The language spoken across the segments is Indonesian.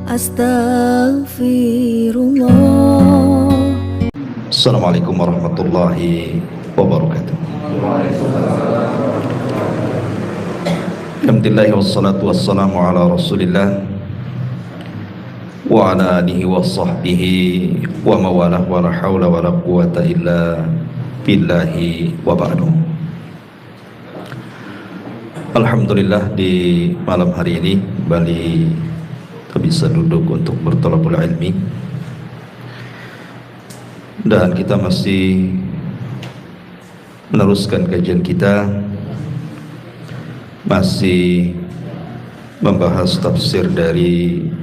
Astaghfirullah. Assalamualaikum warahmatullahi wabarakatuh. Alhamdulillah wassalatu wassalamu ala rasulillah wa ala alihi wa sahbihi wa mawalah wa la hawla wa la quwata illa billahi wa ba'du. Alhamdulillah di malam hari ini kembali kita bisa duduk untuk bertolabul ilmi, dan kita masih meneruskan kajian kita, masih membahas tafsir dari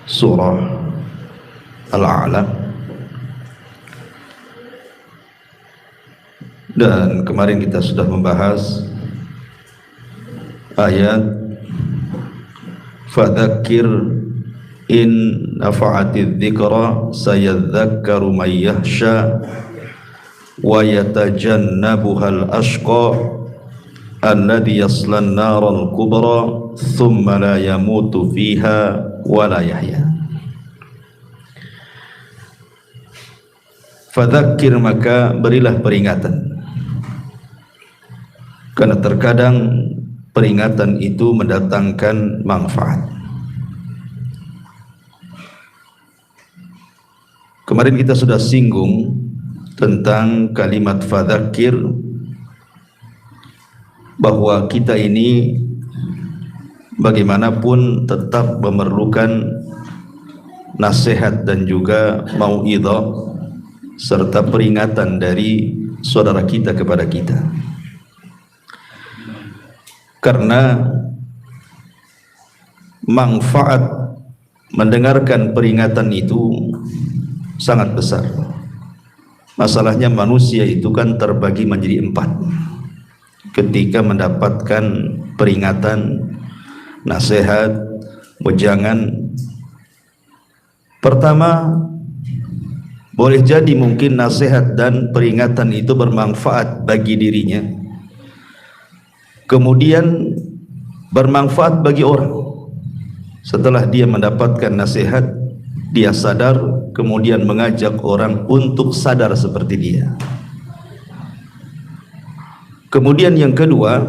surah Al-A'la. Dan kemarin kita sudah membahas ayat fadzakir in nafa'atidz dzikra sayadzakkaru may yakhsha wa yatajannabuhal ashqa alladzi yaslan naral kubra thumma la yamutu fiha wa la yahya. Fadzakir, maka berilah peringatan, karena terkadang peringatan itu mendatangkan manfaat. Kemarin kita sudah singgung tentang kalimat fadzakir, bahwa kita ini bagaimanapun tetap memerlukan nasihat dan juga mau'idhah serta peringatan dari saudara kita kepada kita. Karena manfaat mendengarkan peringatan itu sangat besar. Masalahnya manusia itu kan terbagi menjadi 4 ketika mendapatkan peringatan, nasihat, wejangan. Pertama, boleh jadi mungkin nasihat dan peringatan itu bermanfaat bagi dirinya, kemudian bermanfaat bagi orang. Setelah dia mendapatkan nasihat, dia sadar, kemudian mengajak orang untuk sadar seperti dia. Kemudian yang kedua,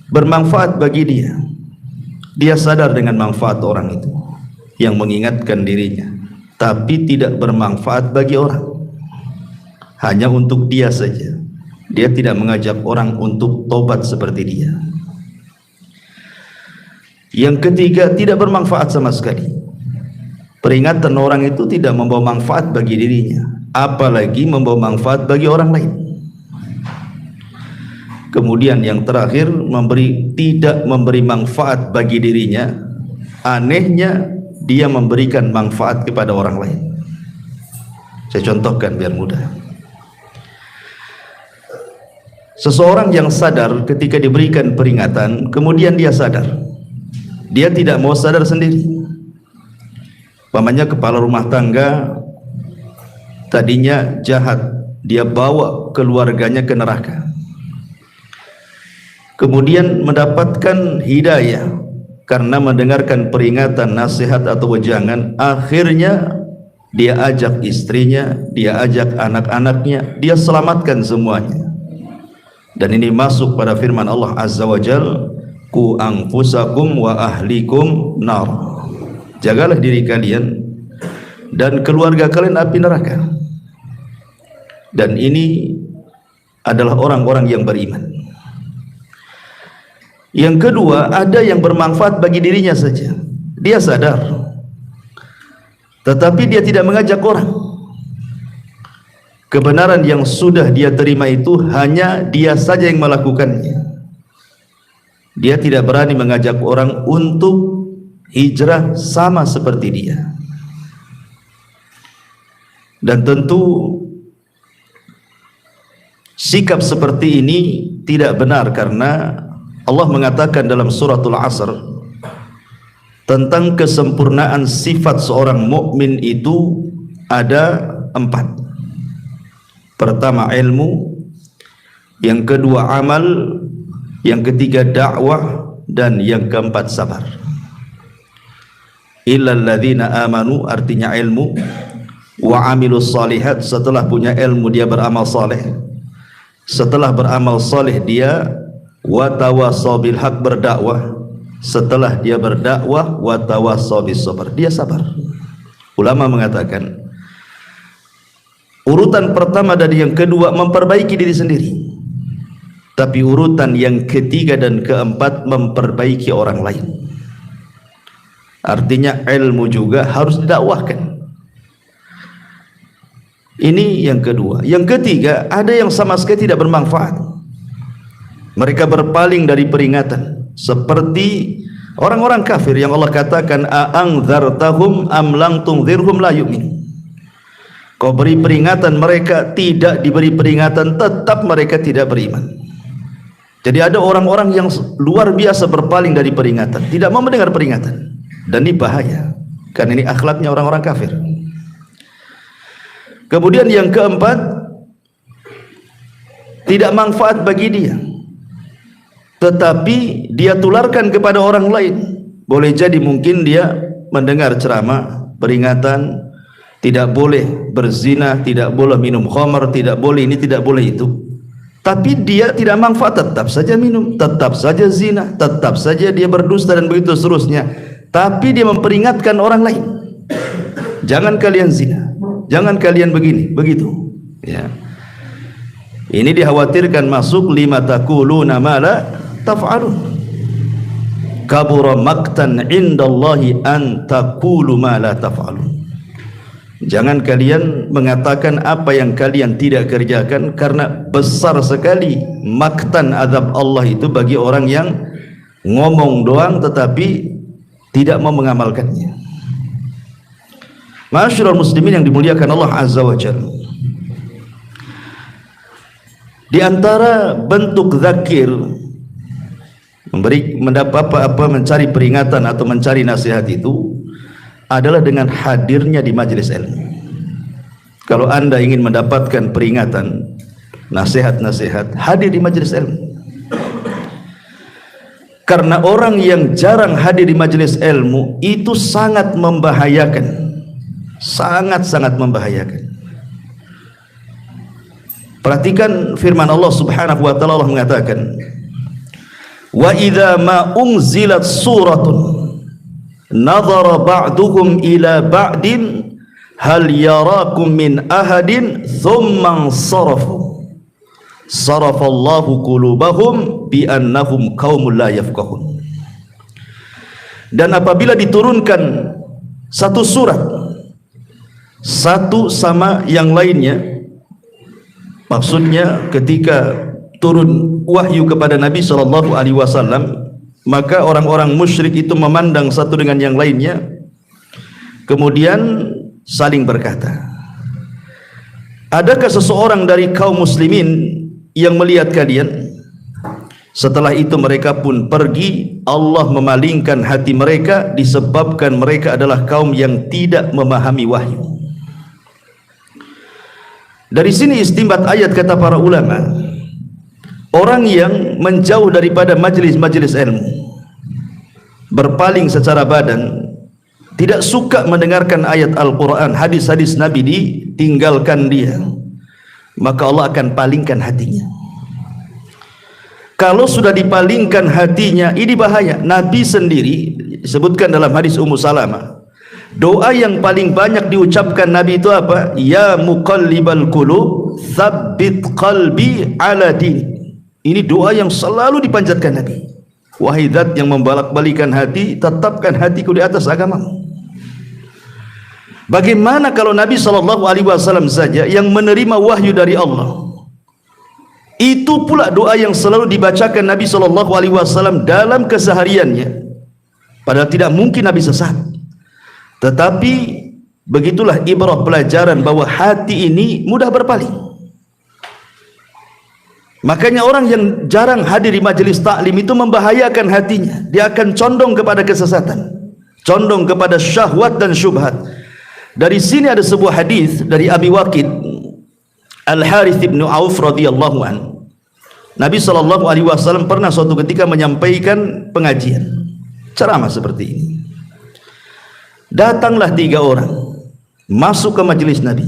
bermanfaat bagi dia. Dia sadar dengan manfaat orang itu yang mengingatkan dirinya, tapi tidak bermanfaat bagi orang, hanya untuk dia saja. Dia tidak mengajak orang untuk tobat seperti dia. Yang ketiga, tidak bermanfaat sama sekali. Peringatan orang itu tidak membawa manfaat bagi dirinya, apalagi membawa manfaat bagi orang lain. Kemudian yang terakhir, tidak memberi manfaat bagi dirinya. Anehnya, dia memberikan manfaat kepada orang lain. Saya contohkan biar mudah. Seseorang yang sadar ketika diberikan peringatan, kemudian dia sadar, dia tidak mau sadar sendiri. Umpamanya kepala rumah tangga tadinya jahat, dia bawa keluarganya ke neraka, kemudian mendapatkan hidayah karena mendengarkan peringatan, nasihat atau wejangan. Akhirnya dia ajak istrinya, dia ajak anak-anaknya, dia selamatkan semuanya. Dan ini masuk pada firman Allah Azza wa Jal, ku anfusakum wa ahlikum nar. Jagalah diri kalian dan keluarga kalian api neraka. Dan ini adalah orang-orang yang beriman. Yang kedua, ada yang bermanfaat bagi dirinya saja. Dia sadar, tetapi dia tidak mengajak orang. Kebenaran yang sudah dia terima itu hanya dia saja yang melakukannya. Dia tidak berani mengajak orang untuk hijrah sama seperti dia. Dan tentu sikap seperti ini tidak benar, karena Allah mengatakan dalam suratul Asr tentang kesempurnaan sifat seorang mukmin itu ada 4. Pertama ilmu, yang kedua amal, yang ketiga dakwah, dan yang keempat sabar. illal ladzina amanu artinya ilmu, wa amilus shalihat setelah punya ilmu dia beramal saleh, setelah beramal saleh dia wa tawassaw bil haq berdakwah, setelah dia berdakwah wa tawassaw bis sabr dia sabar. Ulama mengatakan urutan pertama dan yang kedua memperbaiki diri sendiri, tapi urutan yang ketiga dan keempat memperbaiki orang lain. Artinya ilmu juga harus didakwahkan. Ini yang kedua. Yang ketiga, ada yang sama sekali tidak bermanfaat. Mereka berpaling dari peringatan, seperti orang-orang kafir yang Allah katakan a'angdzartahum am lam tunzirhum la yu'min. Kau beri peringatan, mereka tidak diberi peringatan, tetap mereka tidak beriman. Jadi ada orang-orang yang luar biasa berpaling dari peringatan, tidak mau mendengar peringatan, dan ini bahaya karena ini akhlaknya orang-orang kafir. Kemudian yang keempat, tidak manfaat bagi dia, tetapi dia tularkan kepada orang lain. Boleh jadi mungkin dia mendengar ceramah, peringatan, tidak boleh berzina, tidak boleh minum khamar, tidak boleh ini, tidak boleh itu. Tapi dia tidak manfaat, tetap saja minum, tetap saja zina, tetap saja dia berdusta dan begitu seterusnya. Tapi dia memperingatkan orang lain, jangan kalian zina, jangan kalian begini, begitu. Ya. Ini dikhawatirkan masuk lima taquluna ma la taf'alun. Kabura maqtan indallahi an taqulu ma la taf'alun. Jangan kalian mengatakan apa yang kalian tidak kerjakan, karena besar sekali maktan azab Allah itu bagi orang yang ngomong doang tetapi tidak mau mengamalkannya. Ma'asyiral muslimin yang dimuliakan Allah Azza wa Jalla, di antara bentuk zakir mencari peringatan atau mencari nasihat itu adalah dengan hadirnya di majelis ilmu. Kalau anda ingin mendapatkan peringatan, nasihat-nasihat, hadir di majelis ilmu. Karena orang yang jarang hadir di majelis ilmu itu sangat membahayakan, sangat-sangat membahayakan. Perhatikan firman Allah Subhanahu wa taala, Allah mengatakan, "Wa idza ma unzilat suratun nadhara ba'duhum ila ba'din hal yarakum min ahadin thumma sarafu sarafallahu qulubahum bi annahum qaumul la yafqahun." Dan apabila diturunkan satu surat, satu sama yang lainnya, maksudnya ketika turun wahyu kepada Nabi SAW, maka orang-orang musyrik itu memandang satu dengan yang lainnya, kemudian saling berkata, adakah seseorang dari kaum muslimin yang melihat kalian? Setelah itu mereka pun pergi. Allah memalingkan hati mereka disebabkan mereka adalah kaum yang tidak memahami wahyu. Dari sini istinbat ayat, kata para ulama, orang yang menjauh daripada majelis-majelis ilmu, berpaling secara badan, tidak suka mendengarkan ayat Al-Quran, hadis-hadis Nabi, ditinggalkan dia, maka Allah akan palingkan hatinya. Kalau sudah dipalingkan hatinya, ini bahaya. Nabi sendiri disebutkan dalam hadis Ummu Salamah, doa yang paling banyak diucapkan Nabi itu apa? Ya muqallibal qulub tsabbit qalbi ala din. Ini doa yang selalu dipanjatkan Nabi. Wahai Zat yang membolak-balikan hati, tetapkan hatiku di atas agamamu. Bagaimana kalau Nabi SAW saja yang menerima wahyu dari Allah? Itu pula doa yang selalu dibacakan Nabi SAW dalam kesehariannya. Padahal tidak mungkin Nabi sesat. Tetapi begitulah ibrah, pelajaran bahwa hati ini mudah berpaling. Makanya orang yang jarang hadir di majelis taklim itu membahayakan hatinya. Dia akan condong kepada kesesatan, condong kepada syahwat dan syubhat. Dari sini ada sebuah hadis dari Abi Waqid Al-Harith bin Auf radhiyallahu anhu. Nabi SAW pernah suatu ketika menyampaikan pengajian, ceramah seperti ini. Datanglah 3 orang masuk ke majelis Nabi.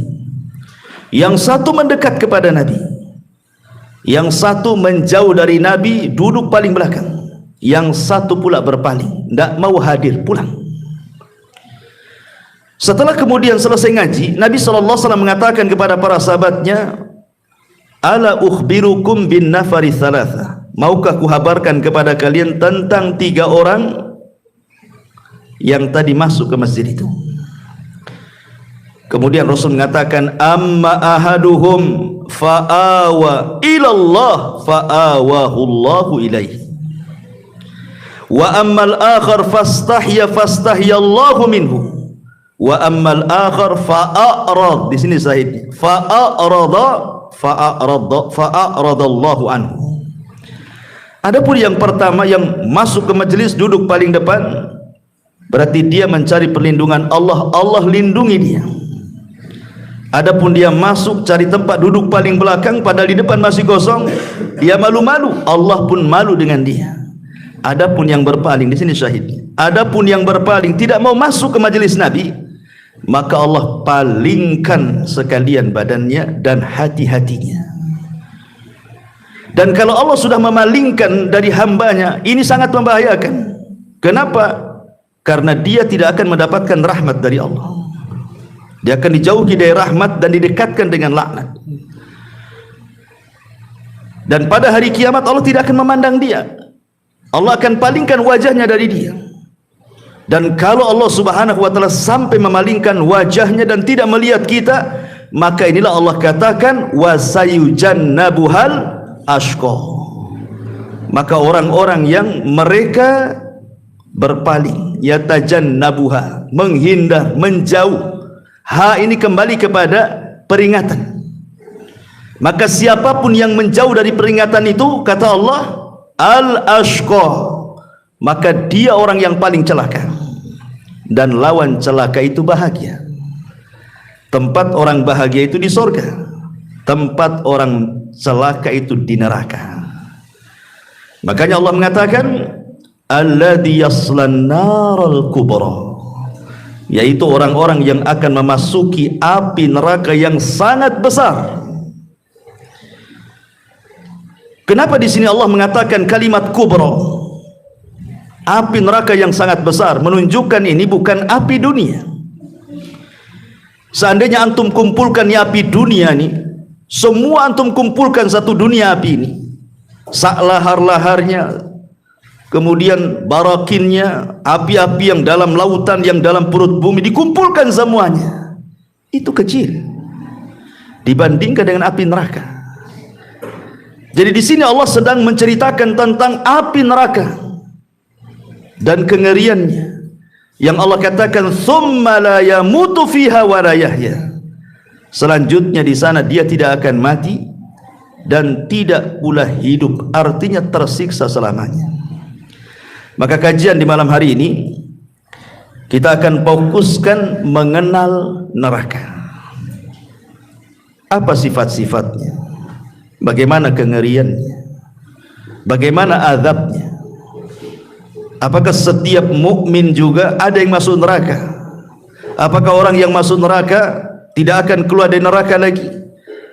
Yang satu mendekat kepada Nabi, yang satu menjauh dari Nabi, duduk paling belakang, yang satu pula berpaling, tidak mau hadir, pulang. Setelah kemudian selesai ngaji, Nabi SAW mengatakan kepada para sahabatnya, ala ukhbirukum bin nafari thalatha, maukah kuhabarkan kepada kalian tentang 3 orang yang tadi masuk ke masjid itu. Kemudian Rasul mengatakan, amma ahaduhum fa'awa ilallah fa'awahu Allahu ilaih, wa ammal akhar fastahya Allahu minhu, wa ammal akhar fa'arad, di sini sahihnya fa'aradallahu anhu. Adapun yang pertama yang masuk ke majelis duduk paling depan, berarti dia mencari perlindungan Allah, Allah lindungi dia. Adapun dia masuk cari tempat duduk paling belakang, padahal di depan masih kosong, dia malu-malu, Allah pun malu dengan dia. Adapun yang berpaling, di sini syahidnya, adapun yang berpaling tidak mau masuk ke majelis Nabi, maka Allah palingkan sekalian badannya dan hati-hatinya. Dan kalau Allah sudah memalingkan dari hambanya, ini sangat membahayakan. Kenapa? Karena dia tidak akan mendapatkan rahmat dari Allah. Dia akan dijauhi dari rahmat dan didekatkan dengan laknat. Dan pada hari kiamat Allah tidak akan memandang dia. Allah akan palingkan wajahnya dari dia. Dan kalau Allah Subhanahu wa taala sampai memalingkan wajahnya dan tidak melihat kita, maka inilah Allah katakan wasayujannabuhal ashqa. Maka orang-orang yang mereka berpaling, yatajannabuha, menghindar, menjauh. Ha ini kembali kepada peringatan. Maka siapapun yang menjauh dari peringatan itu, kata Allah, al-ashqa, maka dia orang yang paling celaka. Dan lawan celaka itu bahagia. Tempat orang bahagia itu di surga, tempat orang celaka itu di neraka. Makanya Allah mengatakan alladzi yaslan naral kubra, yaitu orang-orang yang akan memasuki api neraka yang sangat besar. Kenapa di sini Allah mengatakan kalimat kubra, api neraka yang sangat besar? Menunjukkan ini bukan api dunia. Seandainya antum kumpulkan api dunia ini, semua antum kumpulkan satu dunia api ini, sak lahar-laharnya, kemudian barakinnya, api-api yang dalam lautan, yang dalam perut bumi, dikumpulkan semuanya, itu kecil dibandingkan dengan api neraka. Jadi di sini Allah sedang menceritakan tentang api neraka dan kengeriannya, yang Allah katakan tsumma la yamutu fiha wa la yahya. Selanjutnya di sana dia tidak akan mati dan tidak pula hidup, artinya tersiksa selamanya. Maka kajian di malam hari ini kita akan fokuskan mengenal neraka. Apa sifat-sifatnya? Bagaimana kengeriannya? Bagaimana azabnya? Apakah setiap mukmin juga ada yang masuk neraka? Apakah orang yang masuk neraka tidak akan keluar dari neraka lagi?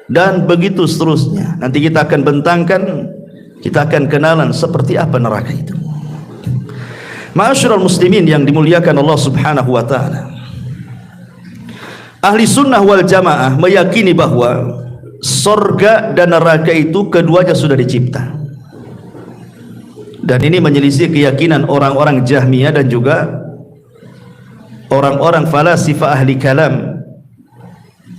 Dan begitu seterusnya. Nanti kita akan bentangkan, kita akan kenalan seperti apa neraka itu. Ma'asyiral muslimin yang dimuliakan Allah Subhanahu wa taala. Ahli sunnah wal jamaah meyakini bahwa surga dan neraka itu keduanya sudah dicipta. Dan ini menyelisih keyakinan orang-orang Jahmiyah dan juga orang-orang falasifah ahli kalam,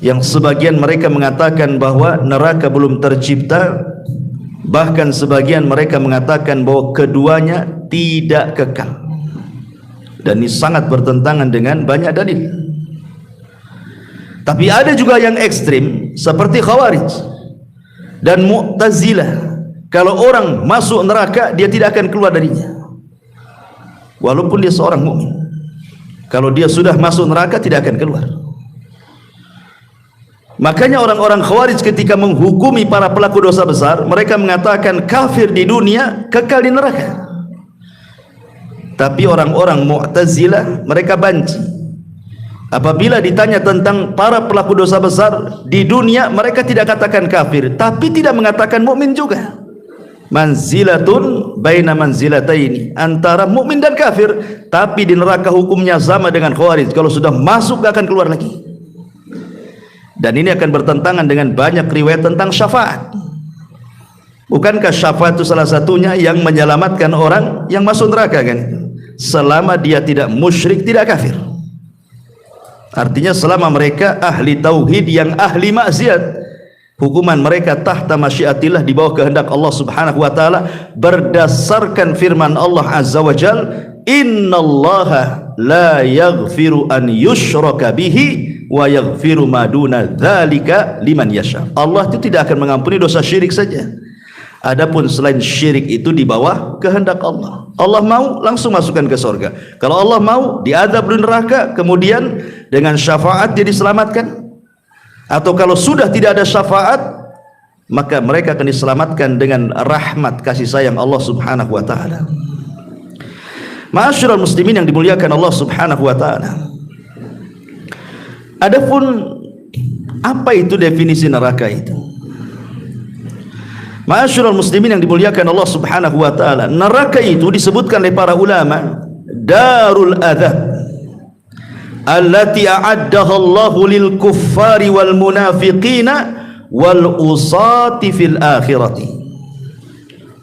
yang sebagian mereka mengatakan bahwa neraka belum tercipta, bahkan sebagian mereka mengatakan bahwa keduanya tidak kekal. Dan ini sangat bertentangan dengan banyak dalil. Tapi ada juga yang ekstrim seperti Khawarij dan Mu'tazilah. Kalau orang masuk neraka, dia tidak akan keluar darinya walaupun dia seorang mukmin. Kalau dia sudah masuk neraka, tidak akan keluar. Makanya orang-orang Khawarij ketika menghukumi para pelaku dosa besar, mereka mengatakan kafir di dunia, kekal di neraka. Tapi orang-orang Mu'tazilah mereka banci, Apabila ditanya tentang para pelaku dosa besar di dunia, mereka tidak katakan kafir, tapi tidak mengatakan mukmin juga. Manzilatun baina manzilataini, antara mukmin dan kafir, tapi di neraka hukumnya sama dengan khawarij. Kalau sudah masuk gak akan keluar lagi. Dan ini akan bertentangan dengan banyak riwayat tentang syafaat. Bukankah syafaat itu salah satunya yang menyelamatkan orang yang masuk neraka kan? Selama dia tidak musyrik, tidak kafir. Artinya selama mereka ahli tauhid yang ahli maksiat, hukuman mereka tahta masyiatillah, di bawah kehendak Allah Subhanahu wa taala, berdasarkan firman Allah Azza wa Jal, innallaha la yaghfiru an yushraka bihi wa yaghfiru ma duna dzalika liman yasha. Allah itu tidak akan mengampuni dosa syirik saja. Adapun selain syirik itu di bawah kehendak Allah. Allah mau langsung masukkan ke surga. Kalau Allah mau diadab di neraka, kemudian dengan syafaat dia diselamatkan. Atau kalau sudah tidak ada syafaat, maka mereka akan diselamatkan dengan rahmat kasih sayang Allah Subhanahu wa taala. Ma'asyiral muslimin yang dimuliakan Allah Subhanahu wa taala. Adapun apa itu definisi neraka itu? Ma'asyiral muslimin yang dimuliakan Allah Subhanahu wa taala, neraka itu disebutkan oleh para ulama darul adzab allati a'addaha Allahu lil kuffari wal munafiqina wal usati fil akhirati.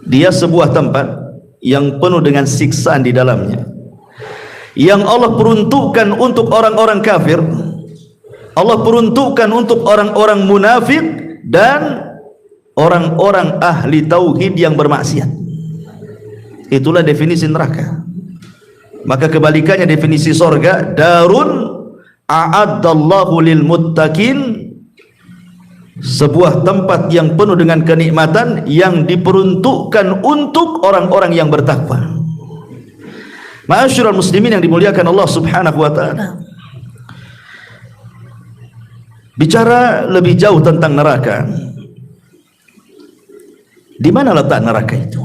Dia sebuah tempat yang penuh dengan siksaan di dalamnya, yang Allah peruntukkan untuk orang-orang kafir, Allah peruntukkan untuk orang-orang munafik dan orang-orang ahli tauhid yang bermaksiat. Itulah definisi neraka. Maka kebalikannya definisi sorga, darun a'addallahu lil muttaqin, sebuah tempat yang penuh dengan kenikmatan yang diperuntukkan untuk orang-orang yang bertakwa. Ma'asyiral muslimin yang dimuliakan Allah Subhanahu wa taala. Bicara lebih jauh tentang neraka, di mana letak neraka itu?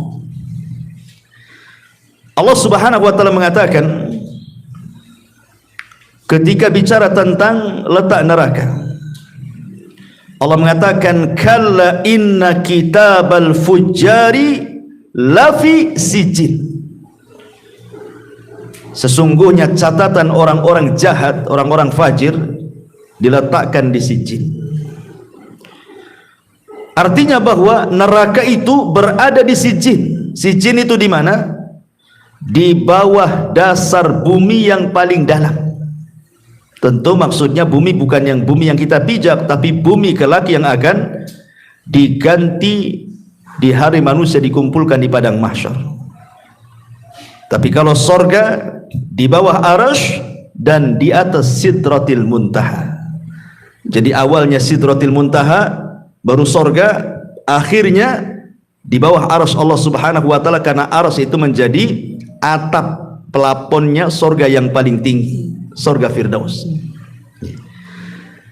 Allah Subhanahu wa taala mengatakan ketika bicara tentang letak neraka, Allah mengatakan kalla inna kitabal fujjari lafi sijin. Sesungguhnya catatan orang-orang jahat, orang-orang fajir diletakkan di sijin. Artinya bahwa neraka itu berada di sijin. Sijin itu di mana? Di bawah dasar bumi yang paling dalam. Tentu maksudnya bumi bukan yang bumi yang kita pijak, tapi bumi kelak yang akan diganti di hari manusia dikumpulkan di padang mahsyar. Tapi kalau sorga di bawah arasy dan di atas sidratil muntaha. Jadi awalnya sidratil muntaha, baru sorga, akhirnya di bawah arsy Allah Subhanahu wa taala, karena arsy itu menjadi atap pelaponnya sorga yang paling tinggi, sorga Firdaus.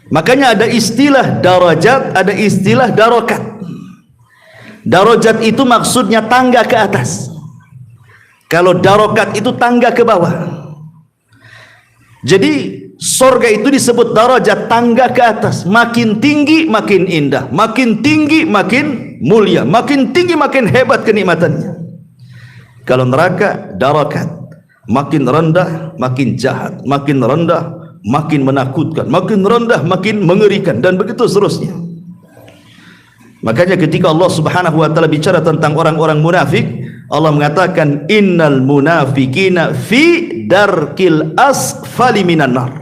Makanya ada istilah darajat, ada istilah darokat. Darajat itu maksudnya tangga ke atas, kalau darokat itu tangga ke bawah. Jadi sorga itu disebut darajat, tangga ke atas. Makin tinggi makin indah, makin tinggi makin mulia, makin tinggi makin hebat kenikmatannya. Kalau neraka darakat, makin rendah makin jahat, makin rendah makin menakutkan, makin rendah makin mengerikan, dan begitu seterusnya. Makanya ketika Allah Subhanahu wa taala bicara tentang orang-orang munafik, Allah mengatakan innal munafiqina fi darkil asfali minan nar.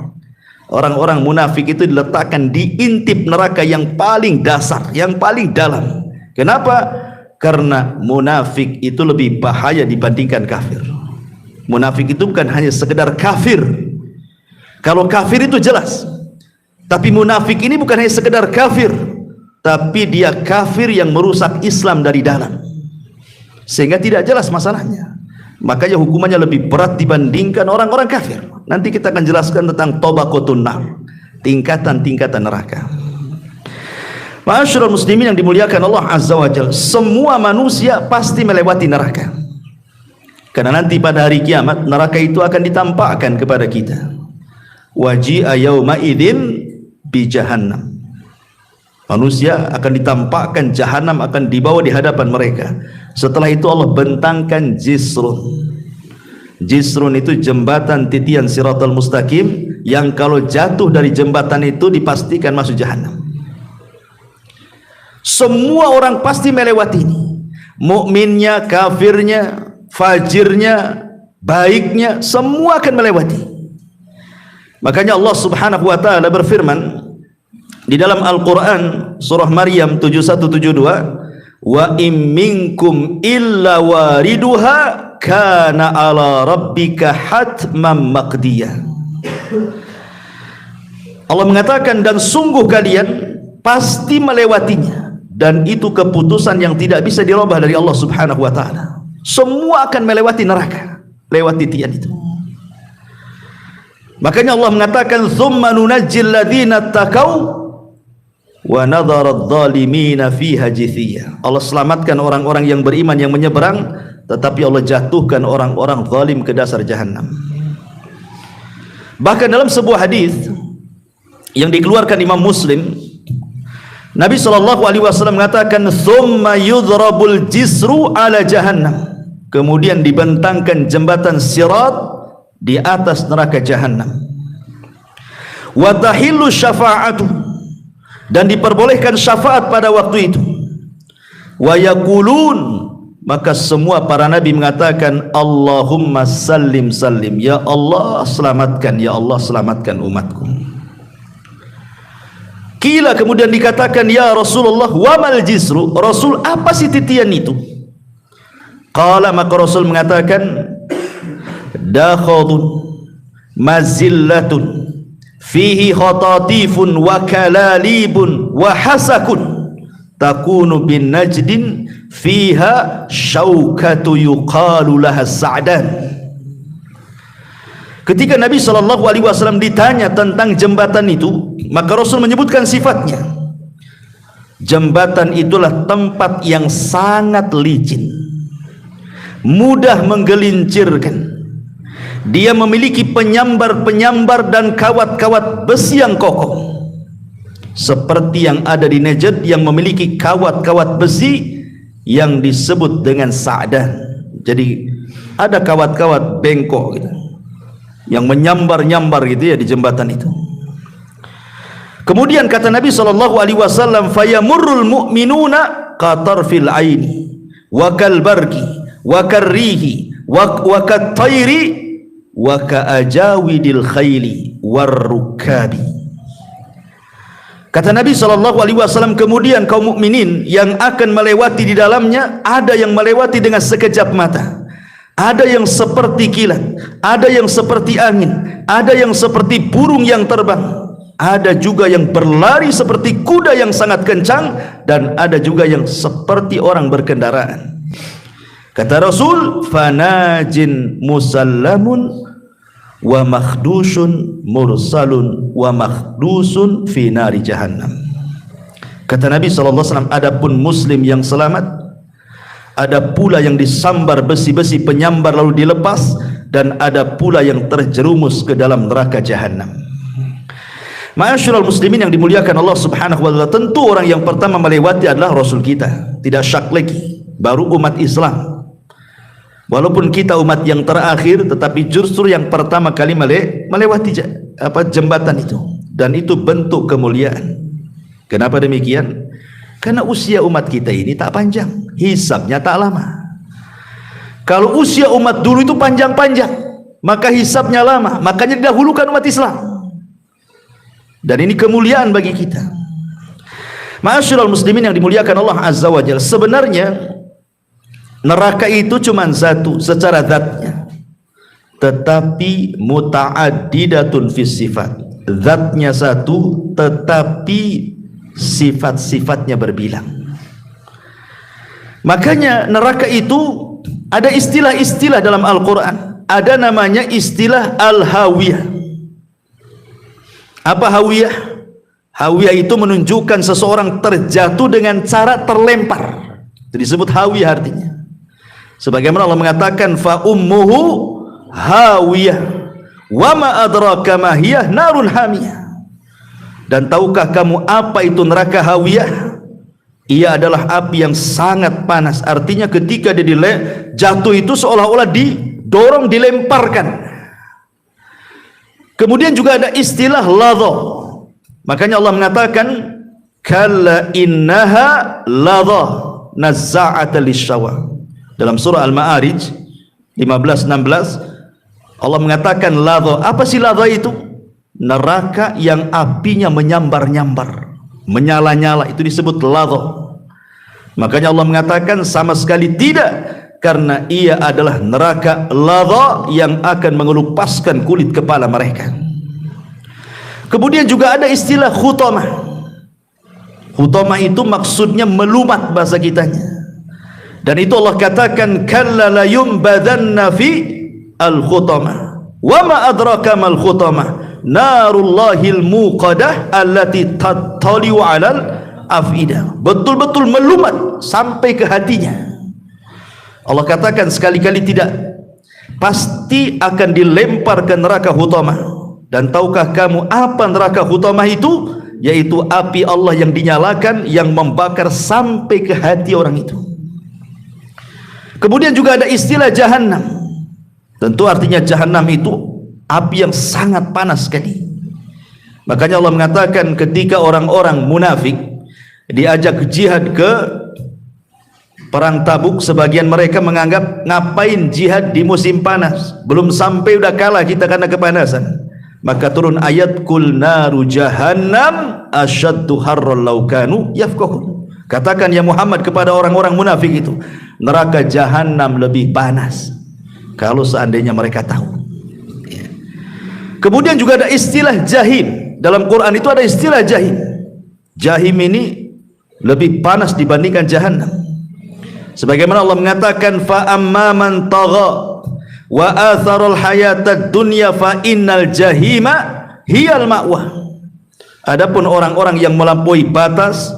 Orang-orang munafik itu diletakkan di intip neraka yang paling dasar, yang paling dalam. Kenapa? Karena munafik itu lebih bahaya dibandingkan kafir. Munafik itu bukan hanya sekedar kafir. Kalau kafir itu jelas, tapi munafik ini bukan hanya sekedar kafir, tapi dia kafir yang merusak Islam dari dalam, sehingga tidak jelas masalahnya. Makanya hukumannya lebih berat dibandingkan orang-orang kafir. Nanti kita akan jelaskan tentang tabaqatun nar, tingkatan-tingkatan neraka. Ma'asyiral muslimin yang dimuliakan Allah Azza wa Jalla, semua manusia pasti melewati neraka. Karena nanti pada hari kiamat neraka itu akan ditampakkan kepada kita. waji'a yauma idzin bi jahannam. Manusia akan ditampakkan jahanam, akan dibawa di hadapan mereka. Setelah itu Allah bentangkan jisrun. Jisrun itu jembatan titian siratal mustaqim, yang kalau jatuh dari jembatan itu dipastikan masuk jahanam. Semua orang pasti melewati ini, mukminnya, kafirnya, fajirnya, baiknya, semua akan melewati. Makanya Allah Subhanahu wa taala berfirman di dalam Al-Qur'an surah Maryam 7172, wa im minkum illa wariduha kana ala rabbika hatman maqdiyah. Allah mengatakan, dan sungguh kalian pasti melewatinya, dan itu keputusan yang tidak bisa dirubah dari Allah Subhanahu wa taala. Semua akan melewati neraka lewat titian itu. Makanya Allah mengatakan, tsumma nunajjil ladzina taqaw wa nadhara adh-dhalimina fiha jithiya. Allah selamatkan orang-orang yang beriman yang menyeberang, tetapi Allah jatuhkan orang-orang zalim ke dasar jahanam. Bahkan dalam sebuah hadis yang dikeluarkan Imam Muslim, Nabi SAW mengatakan, "Tsumma yudhrabul jisru ala jahannam." Kemudian dibentangkan jembatan sirat di atas neraka jahanam. Wa tahillu syafa'atu, dan diperbolehkan syafaat pada waktu itu. Wa yaqulun, maka semua para nabi mengatakan, Allahumma sallim sallim, ya Allah selamatkan, ya Allah selamatkan umatku. Kila, kemudian dikatakan, ya Rasulullah, wa mal jisru, Rasul, apa sih titian itu? Qala, maka Rasul mengatakan, dakhadun mazillatun fihi khatatifun wa kalalibun wa hasakun takunu bin najdin fiha syaukatu yuqalu laha sa'dan. Ketika Nabi SAW ditanya tentang jembatan itu, maka Rasul menyebutkan sifatnya. Jembatan itulah tempat yang sangat licin, mudah menggelincirkan. Dia memiliki penyambar-penyambar dan kawat-kawat besi yang kokoh, seperti yang ada di Najd yang memiliki kawat-kawat besi yang disebut dengan sa'dan. Jadi ada kawat-kawat bengkok gitu, yang menyambar-nyambar gitu ya di jembatan itu. Kemudian kata Nabi SAW, fayamurrul mu'minuna qatarfil aini wa kalbarki wa karrihi wa kattairi wa ka'ajawidil khayli warrukabi. Kata Nabi SAW, kemudian kaum mukminin yang akan melewati di dalamnya, ada yang melewati dengan sekejap mata, ada yang seperti kilat, ada yang seperti angin, ada yang seperti burung yang terbang, ada juga yang berlari seperti kuda yang sangat kencang, dan ada juga yang seperti orang berkendaraan. Kata Rasul, fanajin musallamun wa makhdusun mursalun wa makhdusun fi nari jahannam. Kata Nabi SAW, adapun muslim yang selamat, ada pula yang disambar besi-besi penyambar lalu dilepas, dan ada pula yang terjerumus ke dalam neraka jahanam. Ma'asyiral muslimin yang dimuliakan Allah Subhanahu wa taala, tentu orang yang pertama melewati adalah Rasul kita, tidak syak lagi, baru umat Islam. Walaupun kita umat yang terakhir, tetapi justru yang pertama kali melewati jembatan itu, dan itu bentuk kemuliaan. Kenapa demikian? Karena usia umat kita ini tak panjang, hisabnya tak lama. Kalau usia umat dulu itu panjang-panjang, maka hisabnya lama, makanya didahulukan umat Islam. Dan ini kemuliaan bagi kita. Ma'asyiral muslimin yang dimuliakan Allah Azza wa Jalla, sebenarnya neraka itu cuma satu secara zatnya, tetapi muta'addidatun fis sifat. Zatnya satu, tetapi sifat-sifatnya berbilang. Makanya neraka itu ada istilah-istilah dalam Al-Quran. Ada namanya istilah al-hawiyah. Apa hawiyah? Hawiyah itu menunjukkan seseorang terjatuh dengan cara terlempar. Itu disebut hawiyah artinya. Sebagaimana Allah mengatakan, fa ummuhu hawiyah Wa ma adraka ma hiya narun hamiyah. Dan tahukah kamu apa itu neraka hawiyah? Ia adalah api yang sangat panas. Artinya ketika dia jatuh itu seolah-olah didorong, dilemparkan. Kemudian juga ada istilah ladha. Makanya Allah mengatakan kalla innaha ladha nazza'ata lisyawa. Dalam surah Al-Ma'arij 15-16 Allah mengatakan ladha. Apa sih ladha itu? Neraka yang apinya menyambar-nyambar, menyala-nyala, itu disebut ladha. Makanya Allah mengatakan sama sekali tidak, karena ia adalah neraka ladha yang akan mengelupaskan kulit kepala mereka. Kemudian juga ada istilah khutamah. Khutamah itu maksudnya melumat bahasa kitanya. Dan itu Allah katakan kalla la yumbadanna fi al-khutamah. Wa ma adraka mal khutamah narullahil muqadah allati tattali'u 'alal afidah. Betul-betul melumat sampai ke hatinya. Allah katakan sekali-kali tidak, pasti akan dilempar ke neraka hutamah. Dan tahukah kamu apa neraka hutamah itu? Yaitu api Allah yang dinyalakan, yang membakar sampai ke hati orang itu. Kemudian juga ada istilah jahannam. Tentu artinya jahannam itu api yang sangat panas sekali. Makanya Allah mengatakan ketika orang-orang munafik diajak jihad ke perang Tabuk, sebagian mereka menganggap ngapain jihad di musim panas, belum sampai udah kalah kita karena kepanasan. Maka turun ayat kul naru jahannam asyaddu harran law kanu yafqahun. Katakan ya Muhammad kepada orang-orang munafik itu, neraka jahanam lebih panas kalau seandainya mereka tahu. Kemudian juga ada istilah jahim. Dalam Quran itu ada istilah jahim. Jahim ini lebih panas dibandingkan jahannam. Sebagaimana Allah mengatakan fa amma man tagha wa atharul hayatad dunya fa innal jahima hiyal ma'wa. Adapun orang-orang yang melampaui batas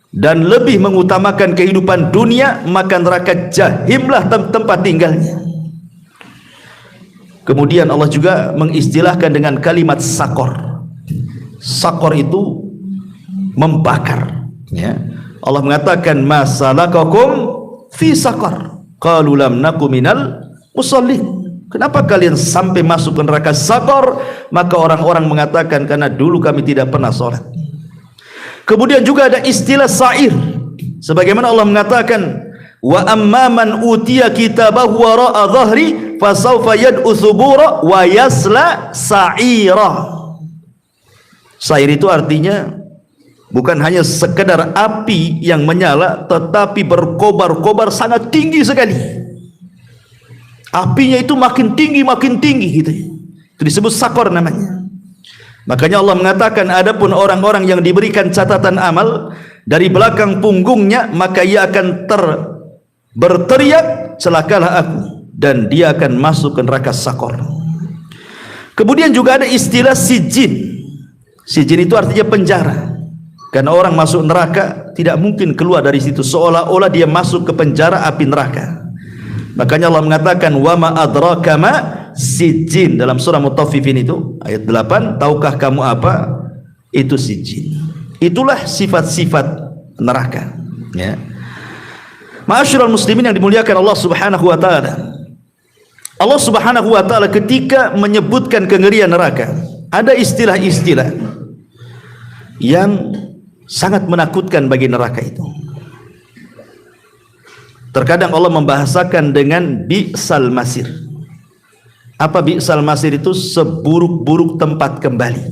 dan lebih mengutamakan kehidupan dunia, maka neraka jahimlah tempat tinggalnya. Kemudian Allah juga mengistilahkan dengan kalimat sakor. Sakor itu membakar, ya. Allah mengatakan masalakakum fi sakor qalu lam naku minal musallin. Kenapa kalian sampai masuk ke neraka sakor? Maka orang-orang mengatakan karena dulu kami tidak pernah sholat. Kemudian juga ada istilah sa'ir, sebagaimana Allah mengatakan wa amman utiya kitabahu wara'a dhahri fasawfa yad'u thubura wa yasla sa'ira. Sa'ir itu artinya bukan hanya sekedar api yang menyala, tetapi berkobar-kobar sangat tinggi sekali. Apinya itu makin tinggi gitu. Itu disebut sakor namanya. Makanya Allah mengatakan adapun orang-orang yang diberikan catatan amal dari belakang punggungnya, maka ia akan berteriak celakalah aku, dan dia akan masuk ke neraka sakor. Kemudian juga ada istilah sijin. Sijin itu artinya penjara. Karena orang masuk neraka tidak mungkin keluar dari situ, seolah-olah dia masuk ke penjara api neraka. Makanya Allah mengatakan wa ma adraka ma sijin dalam surah Mutaffifin itu ayat 8, tahukah kamu apa itu sijin? Itulah sifat-sifat neraka, ya. Ma'asyiral muslimin yang dimuliakan Allah Subhanahu wa taala. Allah Subhanahu wa taala ketika menyebutkan kengerian neraka, ada istilah-istilah yang sangat menakutkan bagi neraka itu. Terkadang Allah membahasakan dengan bi'sal masir. Apa bi'sal masir itu? Seburuk-buruk tempat kembali.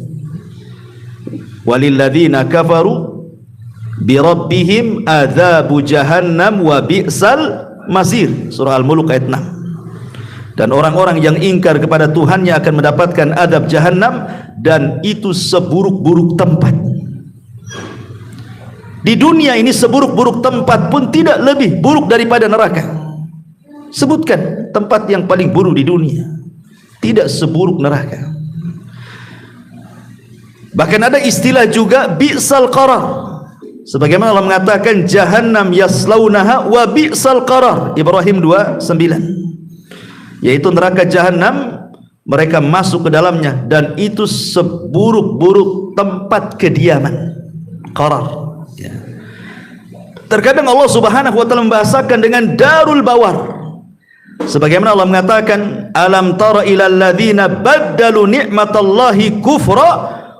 Walilladzina kafaru birabbihim adzabu jahannam wa bi'sal masir. Surah Al-Mulk ayat 6. Dan orang-orang yang ingkar kepada Tuhannya akan mendapatkan adab jahannam, dan itu seburuk-buruk tempat. Di dunia ini seburuk-buruk tempat pun tidak lebih buruk daripada neraka. Sebutkan tempat yang paling buruk di dunia, tidak seburuk neraka. Bahkan ada istilah juga bi'sal qarar. Sebagaimana Allah mengatakan jahannam yaslaunaha wa bi'sal qarar, Ibrahim 2:9. Yaitu neraka jahannam mereka masuk ke dalamnya, dan itu seburuk-buruk tempat kediaman, qarar. Ya. Terkadang Allah Subhanahu wa taala membahasakan dengan darul bawar. Sebagaimana Allah mengatakan, alam tara ilal ladzina baddalu ni'matallahi kufra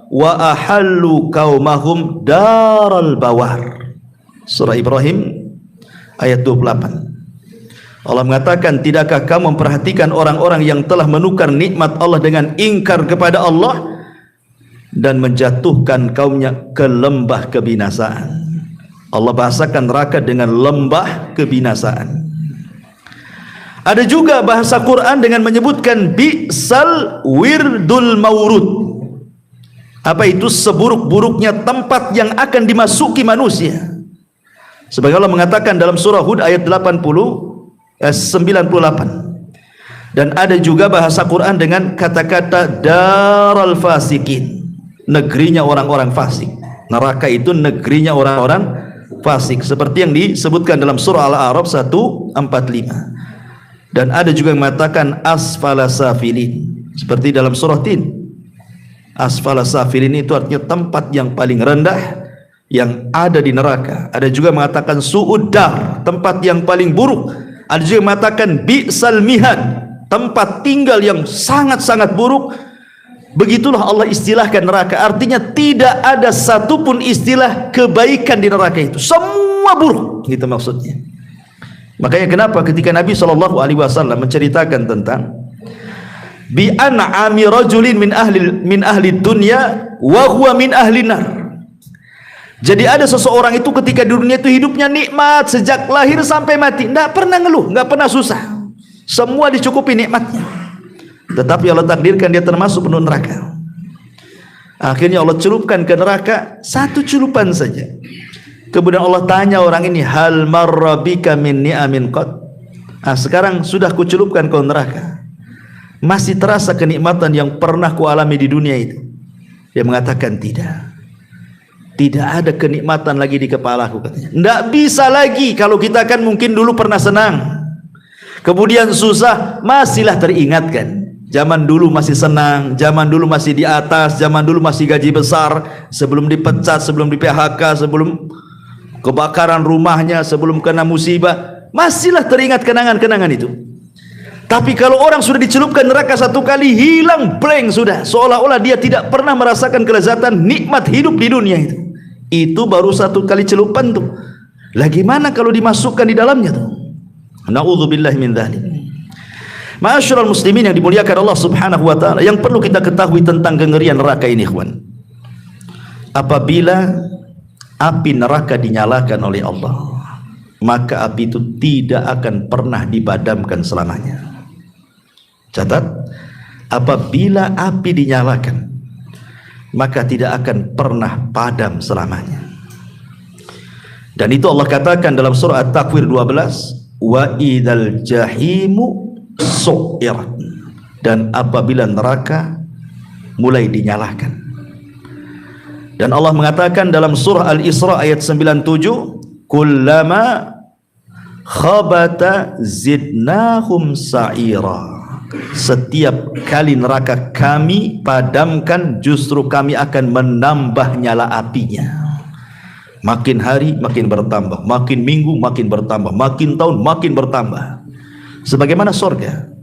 wa ahallu qaumahum daral bawar. Surah Ibrahim ayat 28. Allah mengatakan, tidakkah kamu memperhatikan orang-orang yang telah menukar nikmat Allah dengan ingkar kepada Allah dan menjatuhkan kaumnya ke lembah kebinasaan. Allah bahasakan neraka dengan lembah kebinasaan. Ada juga bahasa Quran dengan menyebutkan bi'sal wirdul maurud. Apa itu? Seburuk-buruknya tempat yang akan dimasuki manusia. Sebagai Allah mengatakan dalam surah Hud ayat 98. Dan ada juga bahasa Quran dengan kata-kata daral fasikin, negerinya orang-orang fasik. Neraka itu negerinya orang-orang fasik, seperti yang disebutkan dalam surah Al-A'raf 145. Dan ada juga yang mengatakan asfala safilin, seperti dalam surah Tin. Asfala safilin itu artinya tempat yang paling rendah yang ada di neraka. Ada juga yang mengatakan su'uddar, tempat yang paling buruk. Ada juga yang mengatakan bi'sal mihad, tempat tinggal yang sangat-sangat buruk. Begitulah Allah istilahkan neraka. Artinya tidak ada satupun istilah kebaikan di neraka itu, semua buruk, gitu maksudnya. Makanya kenapa ketika Nabi SAW menceritakan tentang bi an'ami rajulin min ahli dunya wa huwa min ahli nar. Jadi ada seseorang itu ketika di dunia itu hidupnya nikmat sejak lahir sampai mati, tidak pernah ngeluh, nggak pernah susah, semua dicukupi nikmatnya. Tetapi Allah takdirkan dia termasuk penuh neraka. Akhirnya Allah celupkan ke neraka satu celupan saja. Kemudian Allah tanya orang ini, hal marrabika min ni'amin qad. Sekarang sudah kucelupkan kau neraka, masih terasa kenikmatan yang pernah kualami di dunia itu? Dia mengatakan tidak. Tidak ada kenikmatan lagi di kepalaku, katanya. Tidak bisa lagi. Kalau kita kan mungkin dulu pernah senang, kemudian susah, masihlah teringatkan. Zaman dulu masih senang, zaman dulu masih di atas, zaman dulu masih gaji besar, sebelum dipecat, sebelum di PHK, sebelum kebakaran rumahnya, sebelum kena musibah, masihlah teringat kenangan-kenangan itu. Tapi kalau orang sudah dicelupkan neraka satu kali, hilang blank sudah, seolah-olah dia tidak pernah merasakan kelezatan nikmat hidup di dunia itu. Itu baru satu kali celupan tuh. Lagi mana kalau dimasukkan di dalamnya tuh? Na'udzubillahi min dzalik. Ma'asyiral muslimin yang dimuliakan Allah Subhanahu wa taala, yang perlu kita ketahui tentang kengerian neraka ini, ikhwan. Apabila api neraka dinyalakan oleh Allah, maka api itu tidak akan pernah dipadamkan selamanya. Catat, apabila api dinyalakan, maka tidak akan pernah padam selamanya. Dan itu Allah katakan dalam surah At-Takwir 12, wa idzal jahimu su'irat, dan apabila neraka mulai dinyalakan. Dan Allah mengatakan dalam surah Al-Isra ayat 97, kullama khabata zidnahum sa'ira, setiap kali neraka kami padamkan, justru kami akan menambah nyala apinya. Makin hari makin bertambah, makin minggu makin bertambah, makin tahun makin bertambah. Sebagaimana surga,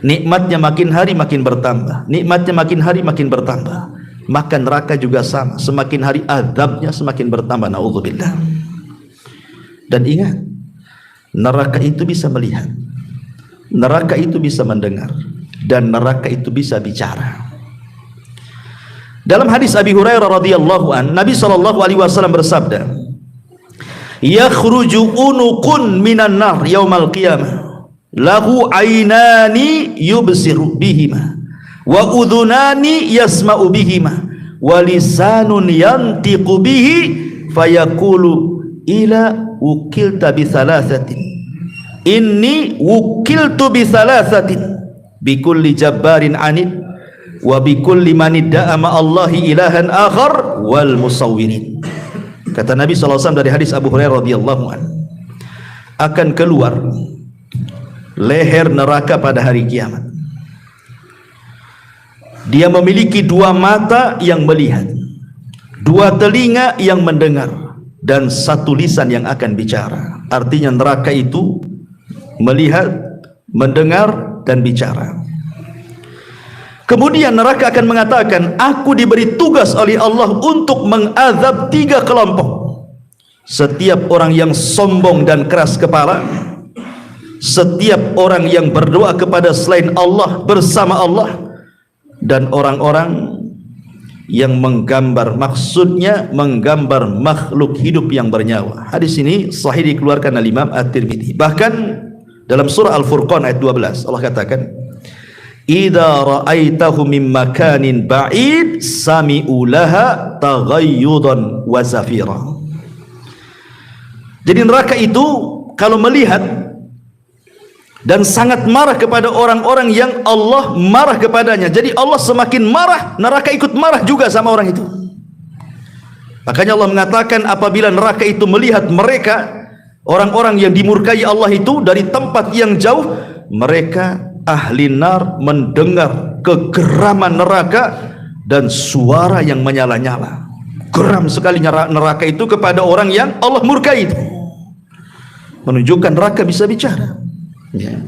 nikmatnya makin hari makin bertambah, nikmatnya makin hari makin bertambah. Maka neraka juga sama, semakin hari azabnya semakin bertambah. Na'udzubillah. Dan ingat, neraka itu bisa melihat, neraka itu bisa mendengar, dan neraka itu bisa bicara. Dalam hadis Abi Hurairah radhiyallahu an, Nabi SAW bersabda, yakhruju unuqun minan nar yaumal qiyamah, lahu ainani yubsiru bihima, wa udhunani yasma'u bihima, wa lisanun yantiqu bihi, fayaqulu ila wukilta bi thalathatin, inni wukiltu bi thalathatin, bi kulli jabbarin anid, wa bi kulli man idda'a ma'allahi ilahan akhar, wal musawwirin. Kata Nabi SAW dari hadis Abu Hurairah radhiyallahu anhu, akan keluar leher neraka pada hari kiamat. Dia memiliki dua mata yang melihat, dua telinga yang mendengar, dan satu lisan yang akan bicara. Artinya neraka itu melihat, mendengar, dan bicara. Kemudian neraka akan mengatakan, aku diberi tugas oleh Allah untuk mengazab 3 kelompok. Setiap orang yang sombong dan keras kepala, setiap orang yang berdoa kepada selain Allah bersama Allah, dan orang-orang yang menggambar, maksudnya menggambar makhluk hidup yang bernyawa. Hadis ini sahih dikeluarkan oleh Imam At-Tirmidzi. Bahkan dalam surah Al-Furqan ayat 12 Allah katakan, idza ra'aitahu min makanin ba'id sami'u laha taghayyudan wa zafira. Jadi neraka itu kalau melihat dan sangat marah kepada orang-orang yang Allah marah kepadanya. Jadi Allah semakin marah, neraka ikut marah juga sama orang itu. Makanya Allah mengatakan apabila neraka itu melihat mereka, orang-orang yang dimurkai Allah itu dari tempat yang jauh, mereka ahli nar mendengar kegeraman neraka dan suara yang menyala-nyala. Geram sekali neraka itu kepada orang yang Allah murkai itu. Menunjukkan neraka bisa bicara. Ya.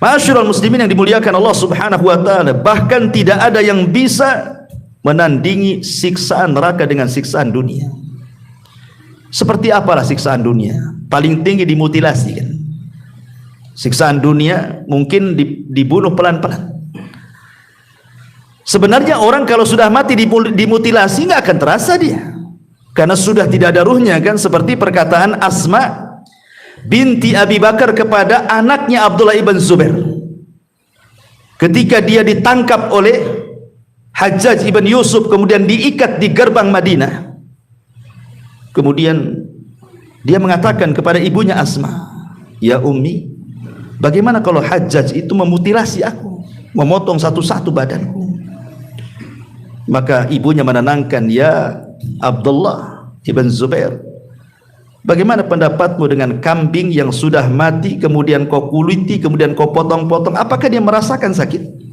Ma'asyiral muslimin yang dimuliakan Allah Subhanahu wa taala, bahkan tidak ada yang bisa menandingi siksaan neraka dengan siksaan dunia. Seperti apalah siksaan dunia? Paling tinggi dimutilasi kan. Siksaan dunia mungkin dibunuh pelan-pelan. Sebenarnya orang kalau sudah mati dimutilasi nggak akan terasa dia, karena sudah tidak ada ruhnya kan, seperti perkataan Asma binti Abi Bakar kepada anaknya Abdullah ibn Zubair ketika dia ditangkap oleh Hajjaj ibn Yusuf, kemudian diikat di gerbang Madinah. Kemudian dia mengatakan kepada ibunya Asma, ya Ummi, bagaimana kalau Hajjaj itu memutilasi aku, memotong satu-satu badanku? Maka ibunya menenangkan, ya Abdullah ibn Zubair, bagaimana pendapatmu dengan kambing yang sudah mati, kemudian kau kuliti, kemudian kau potong-potong, apakah dia merasakan sakit?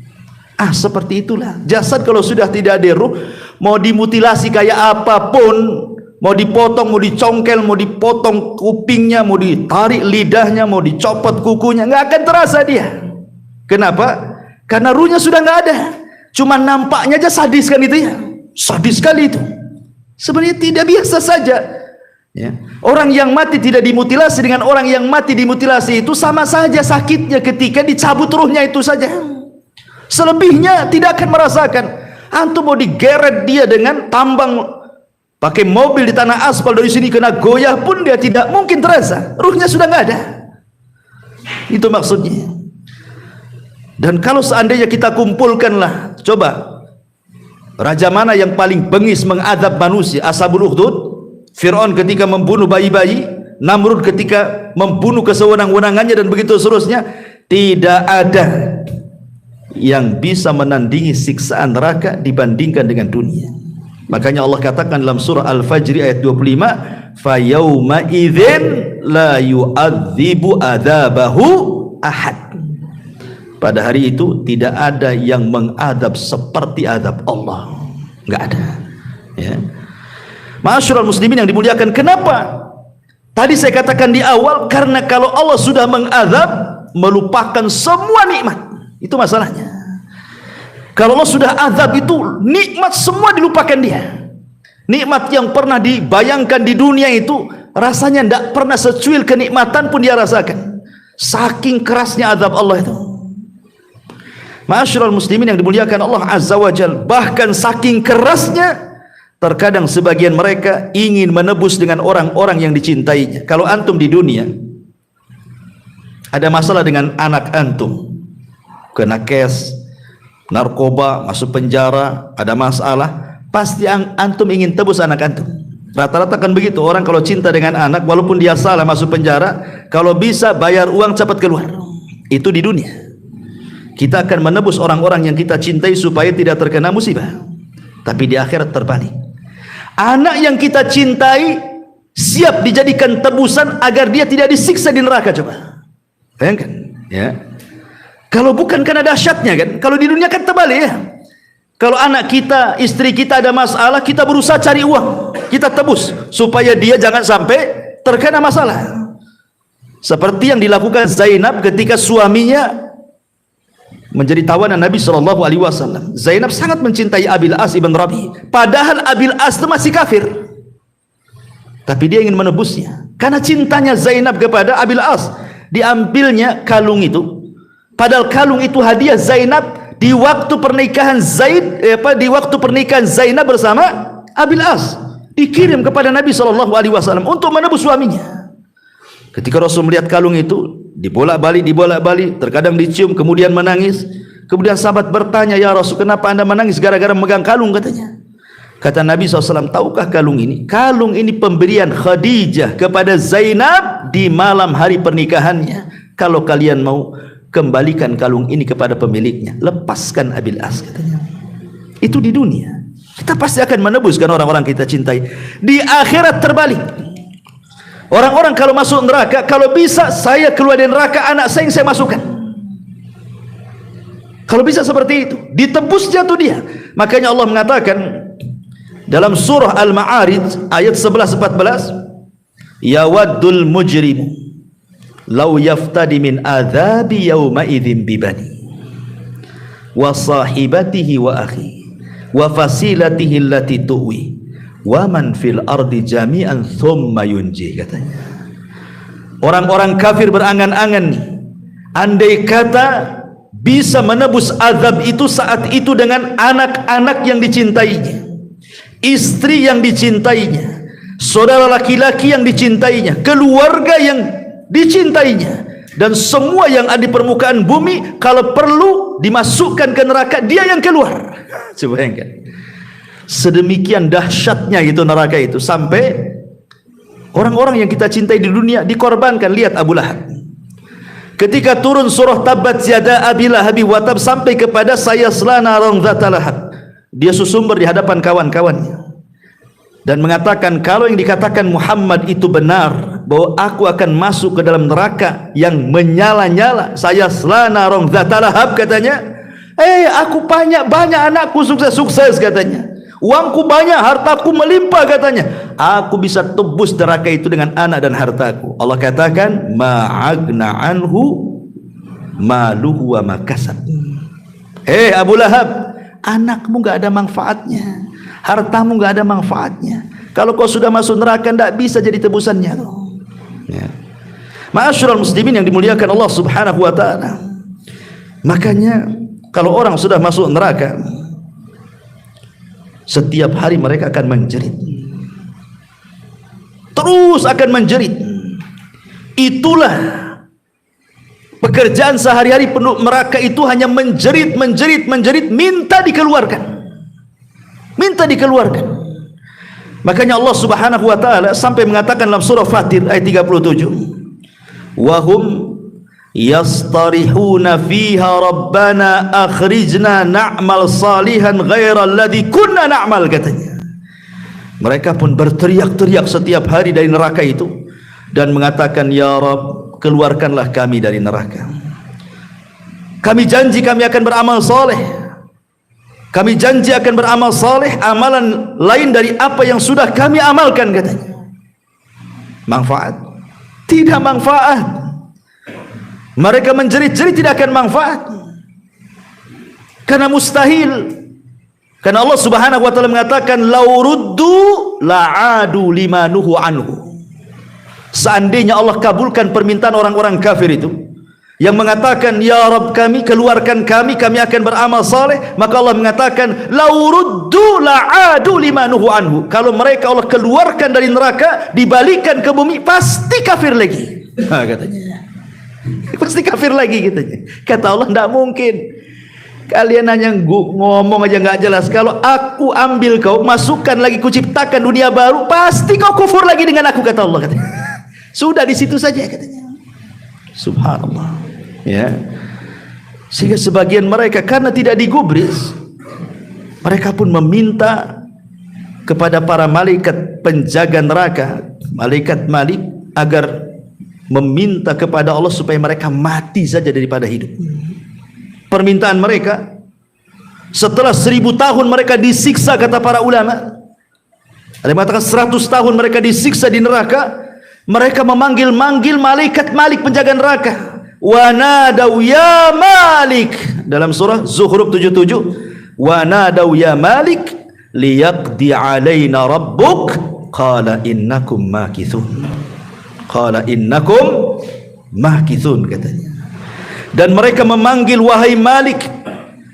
Seperti itulah jasad kalau sudah tidak ada ruh, mau dimutilasi kayak apapun, mau dipotong, mau dicongkel, mau dipotong kupingnya, mau ditarik lidahnya, mau dicopot kukunya, nggak akan terasa dia. Kenapa? Karena ruhnya sudah nggak ada. Cuma nampaknya aja sadis kan itu ya, sadis sekali itu. Sebenarnya tidak, biasa saja. Ya. Orang yang mati tidak dimutilasi dengan orang yang mati dimutilasi itu sama saja sakitnya ketika dicabut ruhnya itu saja. Selebihnya tidak akan merasakan. Antum mau digeret dia dengan tambang, pakai mobil di tanah aspal, dari sini kena goyah pun dia tidak mungkin terasa. Ruhnya sudah nggak ada. Itu maksudnya. Dan kalau seandainya kita kumpulkanlah, coba raja mana yang paling bengis mengadab manusia? Ashabul Ukhdud, Fir'aun ketika membunuh bayi-bayi, Namrud ketika membunuh kesewenang-wenangannya, dan begitu seterusnya. Tidak ada yang bisa menandingi siksaan neraka dibandingkan dengan dunia. Makanya Allah katakan dalam surah Al-Fajr ayat 25, fa yauma idzin la yu'adzibu adzabahu ahad. Pada hari itu tidak ada yang mengadab seperti adab Allah, nggak ada. Ya. Ma'asyiral muslimin yang dimuliakan, kenapa? Tadi saya katakan di awal, karena kalau Allah sudah mengadab, melupakan semua nikmat. Itu masalahnya. Kalau Allah sudah azab itu, nikmat semua dilupakan dia. Nikmat yang pernah dibayangkan di dunia itu, rasanya tidak pernah secuil kenikmatan pun dia rasakan. Saking kerasnya azab Allah itu. Ma'asyiral muslimin yang dimuliakan Allah Azza wa Jalla, bahkan saking kerasnya, terkadang sebagian mereka ingin menebus dengan orang-orang yang dicintainya. Kalau antum di dunia ada masalah dengan anak antum, kena kes, narkoba, masuk penjara, ada masalah, pasti antum ingin tebus anak antum. Rata-rata kan begitu, orang kalau cinta dengan anak, walaupun dia salah masuk penjara, kalau bisa bayar uang cepat keluar. Itu di dunia. Kita akan menebus orang-orang yang kita cintai supaya tidak terkena musibah. Tapi di akhirat terbalik. Anak yang kita cintai siap dijadikan tebusan agar dia tidak disiksa di neraka. Coba bayangkan ya. Kalau bukan karena dahsyatnya kan, kalau di dunia kan terbalik ya. Kalau anak kita, istri kita ada masalah, kita berusaha cari uang, kita tebus supaya dia jangan sampai terkena masalah. Seperti yang dilakukan Zainab ketika suaminya menjadi tawanan Nabi SAW. Zainab sangat mencintai Abil As ibn Rabi, padahal Abil As itu masih kafir, tapi dia ingin menebusnya karena cintanya Zainab kepada Abil As. Diambilnya kalung itu, padahal kalung itu hadiah Zainab di waktu pernikahan Zainab bersama Abil As, dikirim kepada Nabi SAW untuk menebus suaminya. Ketika Rasul melihat kalung itu, dibolak-balik, terkadang dicium, kemudian menangis. Kemudian sahabat bertanya, ya Rasul, kenapa anda menangis? Gara-gara memegang kalung, katanya. Kata Nabi SAW, tahukah kalung ini? Kalung ini pemberian Khadijah kepada Zainab di malam hari pernikahannya. Kalau kalian mau, kembalikan kalung ini kepada pemiliknya, lepaskan Abil As, katanya. Itu di dunia. Kita pasti akan menebuskan orang-orang kita cintai. Di akhirat terbalik. Orang-orang kalau masuk neraka, kalau bisa saya keluar dari neraka, anak saya yang saya masukkan. Kalau bisa seperti itu, ditebus jatuh dia. Makanya Allah mengatakan dalam surah Al-Ma'arij ayat 11-14, yawaddul mujrimu lau yaftadi min adzabi yawma idzin bibani wa sahibatihi wa akhi wa fasilatihi allati tuwi wa man fil ardi jami'an thumma yunji, katanya. Orang-orang kafir berangan-angan nih, andai kata bisa menebus azab itu saat itu dengan anak-anak yang dicintainya, istri yang dicintainya, saudara laki-laki yang dicintainya, keluarga yang dicintainya, dan semua yang ada di permukaan bumi, kalau perlu dimasukkan ke neraka, dia yang keluar. Coba bayangkan, sedemikian dahsyatnya itu neraka itu, sampai orang-orang yang kita cintai di dunia dikorbankan. Lihat Abu Lahab, ketika turun surah Tabbat yada Abi Lahabi wa tab, sampai kepada sayasla naran dzata lahab, dia susumber di hadapan kawan-kawannya dan mengatakan, kalau yang dikatakan Muhammad itu benar, bahwa aku akan masuk ke dalam neraka yang menyala-nyala, saya selana rong zatalahab, katanya. Aku banyak anakku sukses, katanya. Uangku banyak, hartaku melimpah, katanya. Aku bisa tebus neraka itu dengan anak dan hartaku. Allah katakan, ma'agna anhu maluhu wa makasab. Abu Lahab, anakmu gak ada manfaatnya, hartamu gak ada manfaatnya. Kalau kau sudah masuk neraka, tidak bisa jadi tebusannya. Ya. Ma'asyiral muslimin yang dimuliakan Allah Subhanahu wa ta'ala. Makanya kalau orang sudah masuk neraka, setiap hari mereka akan menjerit, terus akan menjerit. Itulah pekerjaan sehari-hari penduduk neraka itu, hanya menjerit, minta dikeluarkan. Makanya Allah Subhanahu wa taala sampai mengatakan dalam surah Fatir ayat 37, wahum yastarihuna fiha rabbana akhrijna na'mal salihan ghairal ladzi kunna na'mal, katanya. Mereka pun berteriak-teriak setiap hari dari neraka itu dan mengatakan, ya Rabb, keluarkanlah kami dari neraka. Kami janji kami akan beramal soleh, kami janji akan beramal soleh, amalan lain dari apa yang sudah kami amalkan, katanya. Manfaat? Tidak manfaat. Mereka menjerit-jerit tidak akan manfaat, karena mustahil. Karena Allah Subhanahu wa taala mengatakan, lauruddu la'adu limanuhu anhu. Seandainya Allah kabulkan permintaan orang-orang kafir itu yang mengatakan, ya Rabb kami, keluarkan kami, kami akan beramal saleh, maka Allah mengatakan, lauruddu la'adu limanuhu anhu. Kalau mereka Allah keluarkan dari neraka, dibalikan ke bumi, pasti kafir lagi. Katanya, pasti kafir lagi, katanya. Kata Allah, tidak mungkin. Kalian hanya ngomong aja nggak jelas. Kalau aku ambil kau, masukkan lagi, kuciptakan dunia baru, pasti kau kufur lagi dengan aku, kata Allah, katanya. Sudah di situ saja, katanya. Subhanallah. Ya. Sehingga sebagian mereka karena tidak digubris, mereka pun meminta kepada para malaikat penjaga neraka, malaikat Malik, agar meminta kepada Allah supaya mereka mati saja daripada hidup. Permintaan mereka, Setelah 1000 tahun mereka disiksa, kata para ulama. Ada yang mengatakan 100 tahun mereka disiksa di neraka. Mereka memanggil-manggil malaikat Malik, penjaga neraka. Wa nadau ya Malik, dalam surah Zukhruf 77. Wa nadau ya Malik liyaqdi alaina rabbuk qala innakum makithun. Qala innakum makithun, katanya. Dan mereka memanggil, wahai Malik,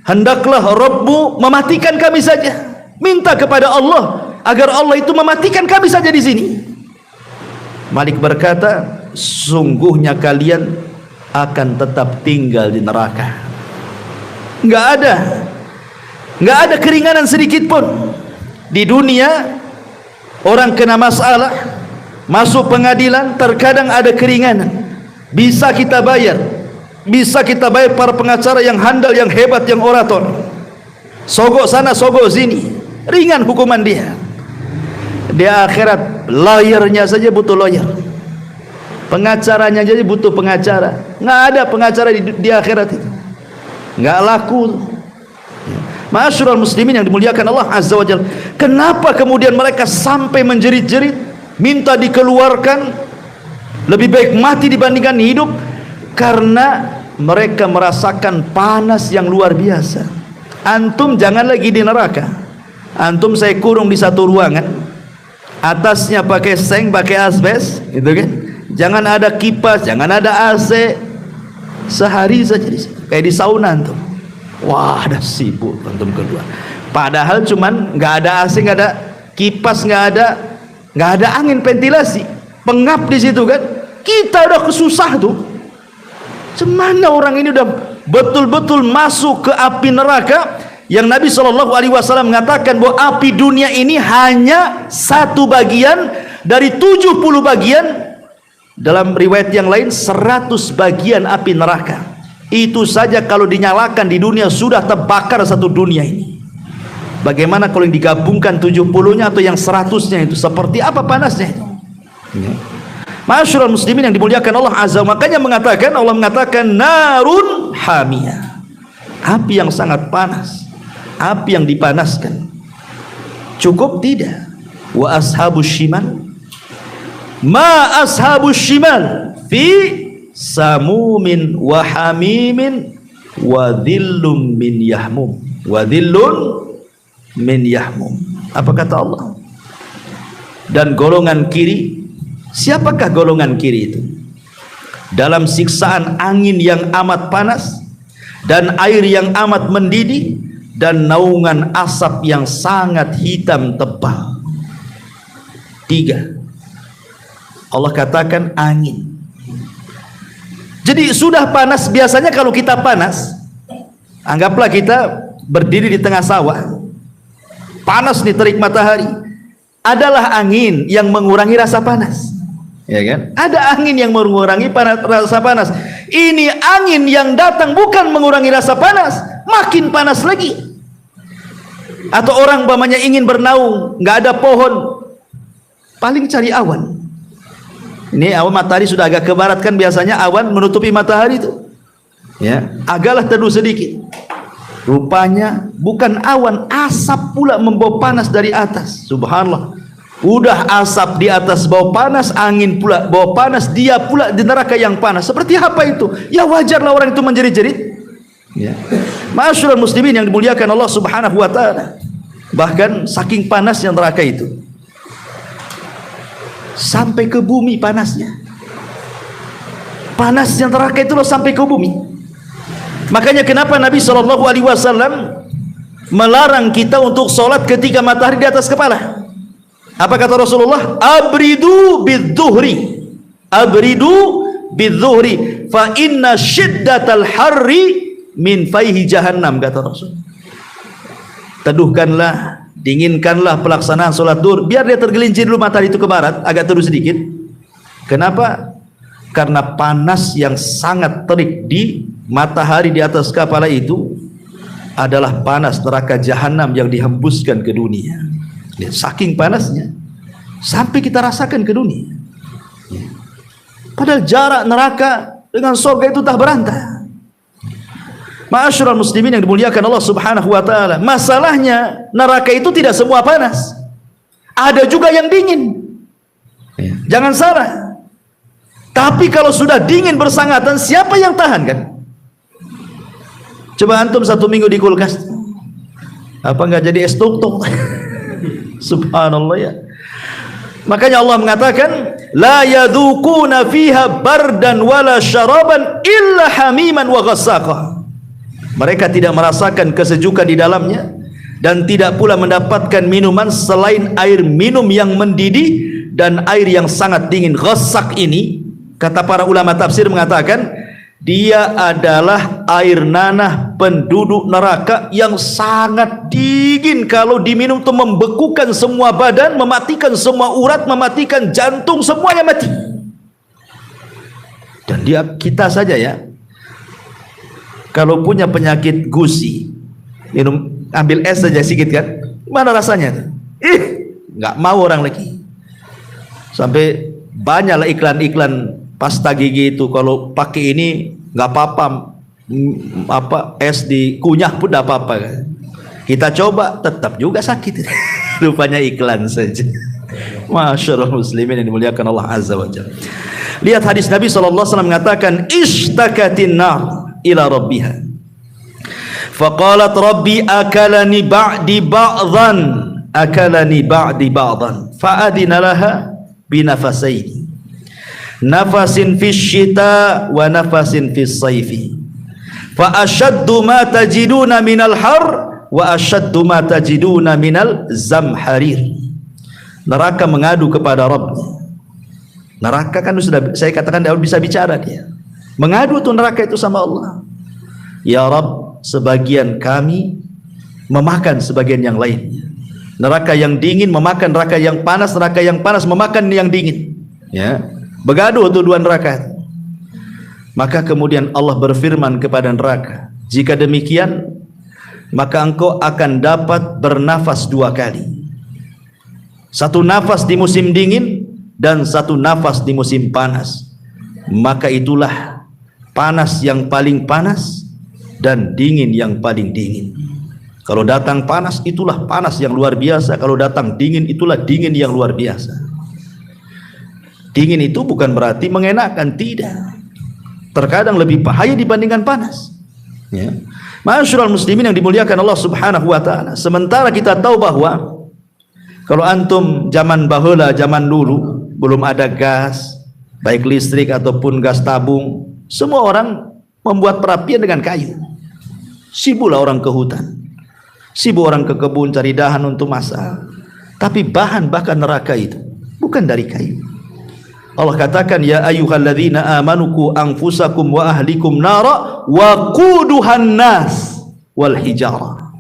hendaklah Rabbmu mematikan kami saja. Minta kepada Allah agar Allah itu mematikan kami saja di sini. Malik berkata, sungguhnya kalian akan tetap tinggal di neraka. Enggak ada keringanan sedikit pun. Di dunia orang kena masalah, masuk pengadilan, terkadang ada keringanan. Bisa kita bayar para pengacara yang handal, yang hebat, yang orator. Sogok sana, sogok sini, ringan hukuman dia. Di akhirat lawyernya saja butuh lawyer, pengacaranya saja butuh pengacara. Nggak ada pengacara di akhirat itu, nggak laku. Ma'asyiral muslimin yang dimuliakan Allah Azza wa Jalla, kenapa kemudian mereka sampai menjerit-jerit minta dikeluarkan, lebih baik mati dibandingkan hidup? Karena mereka merasakan panas yang luar biasa. Antum jangan lagi di neraka, antum saya kurung di satu ruangan, atasnya pakai seng, pakai asbes, gitu kan? Jangan ada kipas, jangan ada AC, sehari saja kayak di sauna antum. Wah, ada sibuk antum kedua. Padahal cuman nggak ada AC, nggak ada kipas, nggak ada angin ventilasi, pengap di situ kan. Kita udah kesusah tuh. Semana orang ini udah betul-betul masuk ke api neraka, yang Nabi SAW mengatakan bahwa api dunia ini hanya satu bagian dari 70 bagian. Dalam riwayat yang lain 100 bagian api neraka. Itu saja kalau dinyalakan di dunia sudah terbakar satu dunia ini. Bagaimana kalau yang digabungkan 70-nya atau yang 100-nya itu, seperti apa panasnya itu? Ma'asyiral muslimin yang dimuliakan Allah Azza, makanya Allah mengatakan narun hamiyah, api yang sangat panas, api yang dipanaskan. Cukup tidak? Wa ashabus shimal, ma ashabus shimal fi samumin wa hamimin wa dhillum min yahmum, wa dhillun min yahmum. Apa kata Allah? Dan golongan kiri, siapakah golongan kiri itu? Dalam siksaan angin yang amat panas dan air yang amat mendidih dan naungan asap yang sangat hitam tebal. 3. Allah katakan angin. Jadi sudah panas. Biasanya kalau kita panas, anggaplah kita berdiri di tengah sawah, panas nih, terik matahari. Adalah angin yang mengurangi rasa panas, ya kan? Ada angin yang mengurangi rasa panas. Ini angin yang datang bukan mengurangi rasa panas, makin panas lagi. Atau orang umpamanya ingin bernaung, nggak ada pohon, paling cari awan. Ini awan, matahari sudah agak ke barat kan, biasanya awan menutupi matahari itu, ya, agaklah teduh sedikit. Rupanya bukan awan, asap pula membawa panas dari atas. Subhanallah, udah asap di atas bawa panas, angin pula bawa panas, dia pula di neraka yang panas. Seperti apa itu? Ya wajarlah orang itu menjerit-jerit, ya. Ma'asyiral muslimin yang dimuliakan Allah Subhanahu wa taala. Bahkan saking panasnya neraka itu, sampai ke bumi panasnya. Panasnya neraka itu loh sampai ke bumi. Makanya kenapa Nabi SAW melarang kita untuk sholat ketika matahari di atas kepala. Apa kata Rasulullah? Abridu bidzuhri, abridu bidzuhri, fa inna syiddatal harri min faihi jahannam, kata Rasul. Teduhkanlah, dinginkanlah pelaksanaan sholat duhur, biar dia tergelincir dulu matahari itu ke barat, agak teduh sedikit. Kenapa? Karena panas yang sangat terik di matahari di atas kepala itu adalah panas neraka jahanam yang dihembuskan ke dunia. Lihat, saking panasnya sampai kita rasakan ke dunia. Padahal jarak neraka dengan surga itu tak berantah. Ma'asyiral muslimin yang dimuliakan Allah Subhanahu wa taala, masalahnya neraka itu tidak semua panas. Ada juga yang dingin. Jangan salah. Tapi kalau sudah dingin bersangatan, siapa yang tahan kan? Coba antum 1 minggu di kulkas, apa enggak jadi es tuk-tuk? Subhanallah ya. Makanya Allah mengatakan, la yadzuquna fiha bardan wala syaraban illa hamiman wa ghassaqa. Mereka tidak merasakan kesejukan di dalamnya dan tidak pula mendapatkan minuman selain air minum yang mendidih dan air yang sangat dingin. Ghassak ini, kata para ulama tafsir mengatakan, dia adalah air nanah penduduk neraka yang sangat dingin. Kalau diminum itu membekukan semua badan, mematikan semua urat, mematikan jantung, semuanya mati. Dan kita saja ya, kalau punya penyakit gusi, minum, ambil es saja sedikit kan, mana rasanya? Nggak mau orang lagi. Sampai banyaklah iklan-iklan pasta gigi itu, kalau pakai ini nggak apa-apa, es dikunyah pun nggak apa-apa kan. Kita coba tetap juga sakit. Rupanya iklan saja. Masyaallah muslimin yang dimuliakan Allah Azza wa Jalla. Lihat hadis Nabi SAW mengatakan, ishtakatin nar ila rabbiha faqalat rabbi akalani ba'di ba'dan fa'adina laha binafasaini, nafasin fis syita wa nafasin fis sayfi, fa ashaddu ma tajiduna minal har wa ashaddu ma tajiduna minal zamharir. Neraka mengadu kepada Rabb. Neraka kan sudah saya katakan dia bisa bicara, dia mengadu tuh neraka itu sama Allah. Ya Rabb, sebagian kami memakan sebagian yang lain. Neraka yang dingin memakan neraka yang panas, neraka yang panas memakan yang dingin. Ya, bergaduh tuh dua neraka. Maka kemudian Allah berfirman kepada neraka, jika demikian maka engkau akan dapat bernafas 2 kali. 1 nafas di musim dingin dan 1 nafas di musim panas. Maka itulah panas yang paling panas dan dingin yang paling dingin. Kalau datang panas, itulah panas yang luar biasa. Kalau datang dingin, itulah dingin yang luar biasa. Dingin itu bukan berarti mengenakan, tidak. Terkadang lebih bahaya dibandingkan panas. Ya. Ma'asyiral muslimin yang dimuliakan Allah Subhanahu wa taala. Sementara kita tahu bahwa kalau antum zaman baheula, zaman dulu belum ada gas, baik listrik ataupun gas tabung, semua orang membuat perapian dengan kayu. Sibuklah orang ke hutan, sibuk orang ke kebun cari dahan untuk masak. Tapi bahan bakar neraka itu bukan dari kayu. Allah katakan, ya ayyuhalladzina amanu qu anfusakum wa ahlikum nara wa quduhan nas wal hijarah.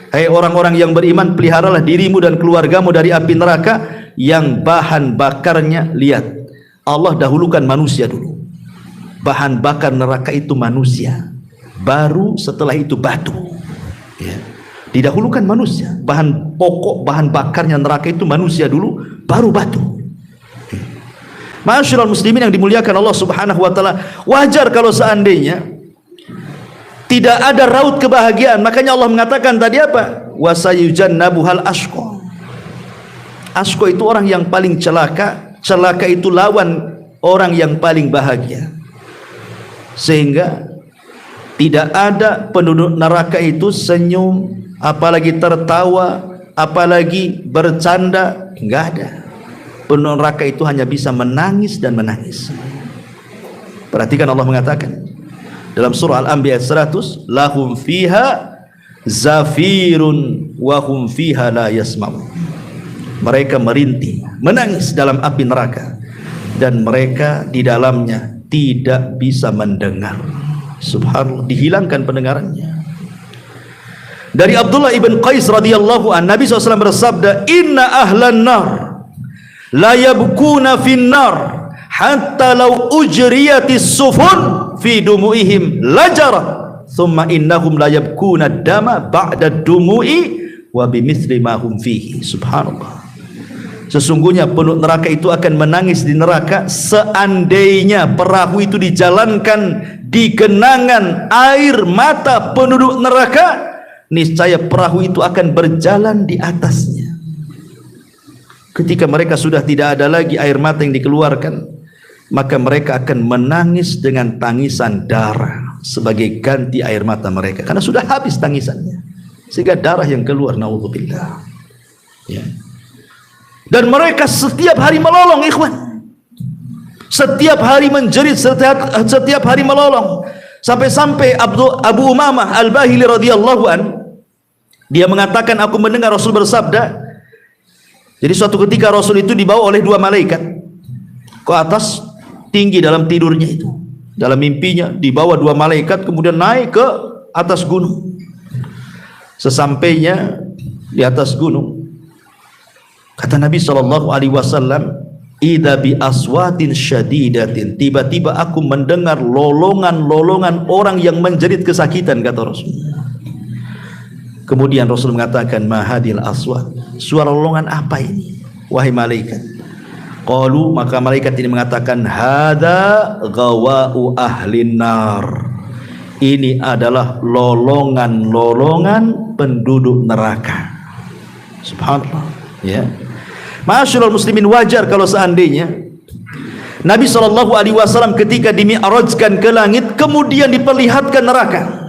Hai orang-orang yang beriman, peliharalah dirimu dan keluargamu dari api neraka yang bahan bakarnya, lihat, Allah dahulukan manusia dulu. Bahan bakar neraka itu manusia, baru setelah itu batu. Ya. Didahulukan manusia. Bahan pokok, bahan bakarnya neraka itu manusia dulu, baru batu. Ma'asyiral muslimin yang dimuliakan Allah Subhanahu wa taala, wajar kalau seandainya tidak ada raut kebahagiaan. Makanya Allah mengatakan tadi apa? Wasayujannabuhal ashqa. Ashqa itu orang yang paling celaka. Celaka itu lawan orang yang paling bahagia. Sehingga tidak ada penduduk neraka itu senyum, apalagi tertawa, apalagi bercanda, enggak ada. Penduduk neraka itu hanya bisa menangis dan menangis. Perhatikan Allah mengatakan dalam surah Al-Anbiya 100, lahum fiha zafirun wa hum fiha la yasma'un. Mereka merintih, menangis dalam api neraka dan mereka di dalamnya tidak bisa mendengar. Subhanallah, dihilangkan pendengarannya. Dari Abdullah ibn Qais radhiyallahu an, Nabi SAW bersabda, inna ahlan nar la yabkuna fin nar hatta law ujriyatis sufun fi dumu'ihim lajara thumma innahum la yabkuna dama ba'da dumu'i wa bimithli ma hum fihi. Subhanallah. Sesungguhnya penduduk neraka itu akan menangis di neraka seandainya perahu itu dijalankan di genangan air mata penduduk neraka, niscaya perahu itu akan berjalan di atasnya. Ketika mereka sudah tidak ada lagi air mata yang dikeluarkan, maka mereka akan menangis dengan tangisan darah sebagai ganti air mata mereka, karena sudah habis tangisannya, sehingga darah yang keluar, naudzubillah. Ya. Dan mereka setiap hari melolong, ikhwan, setiap hari menjerit, setiap hari melolong, sampai-sampai Abu Umamah Al-Bahili radhiyallahu an, dia mengatakan, aku mendengar Rasul bersabda. Jadi suatu ketika Rasul itu dibawa oleh dua malaikat ke atas, tinggi dalam tidurnya itu, dalam mimpinya dibawa dua malaikat, kemudian naik ke atas gunung. Sesampainya di atas gunung, kata Nabi SAW, idza bi aswatin syadidatin, tiba-tiba aku mendengar lolongan-lolongan orang yang menjerit kesakitan, kata Rasul. Kemudian Rasul mengatakan, mahadil aswat, suara lolongan apa ini wahai malaikat? Qalu, maka malaikat ini mengatakan, hada ghawa'u ahlin nar, ini adalah lolongan-lolongan penduduk neraka. Subhanallah, ya. Ma'asyiral muslimin, wajar kalau seandainya Nabi SAW ketika dimi'rajkan ke langit kemudian diperlihatkan neraka.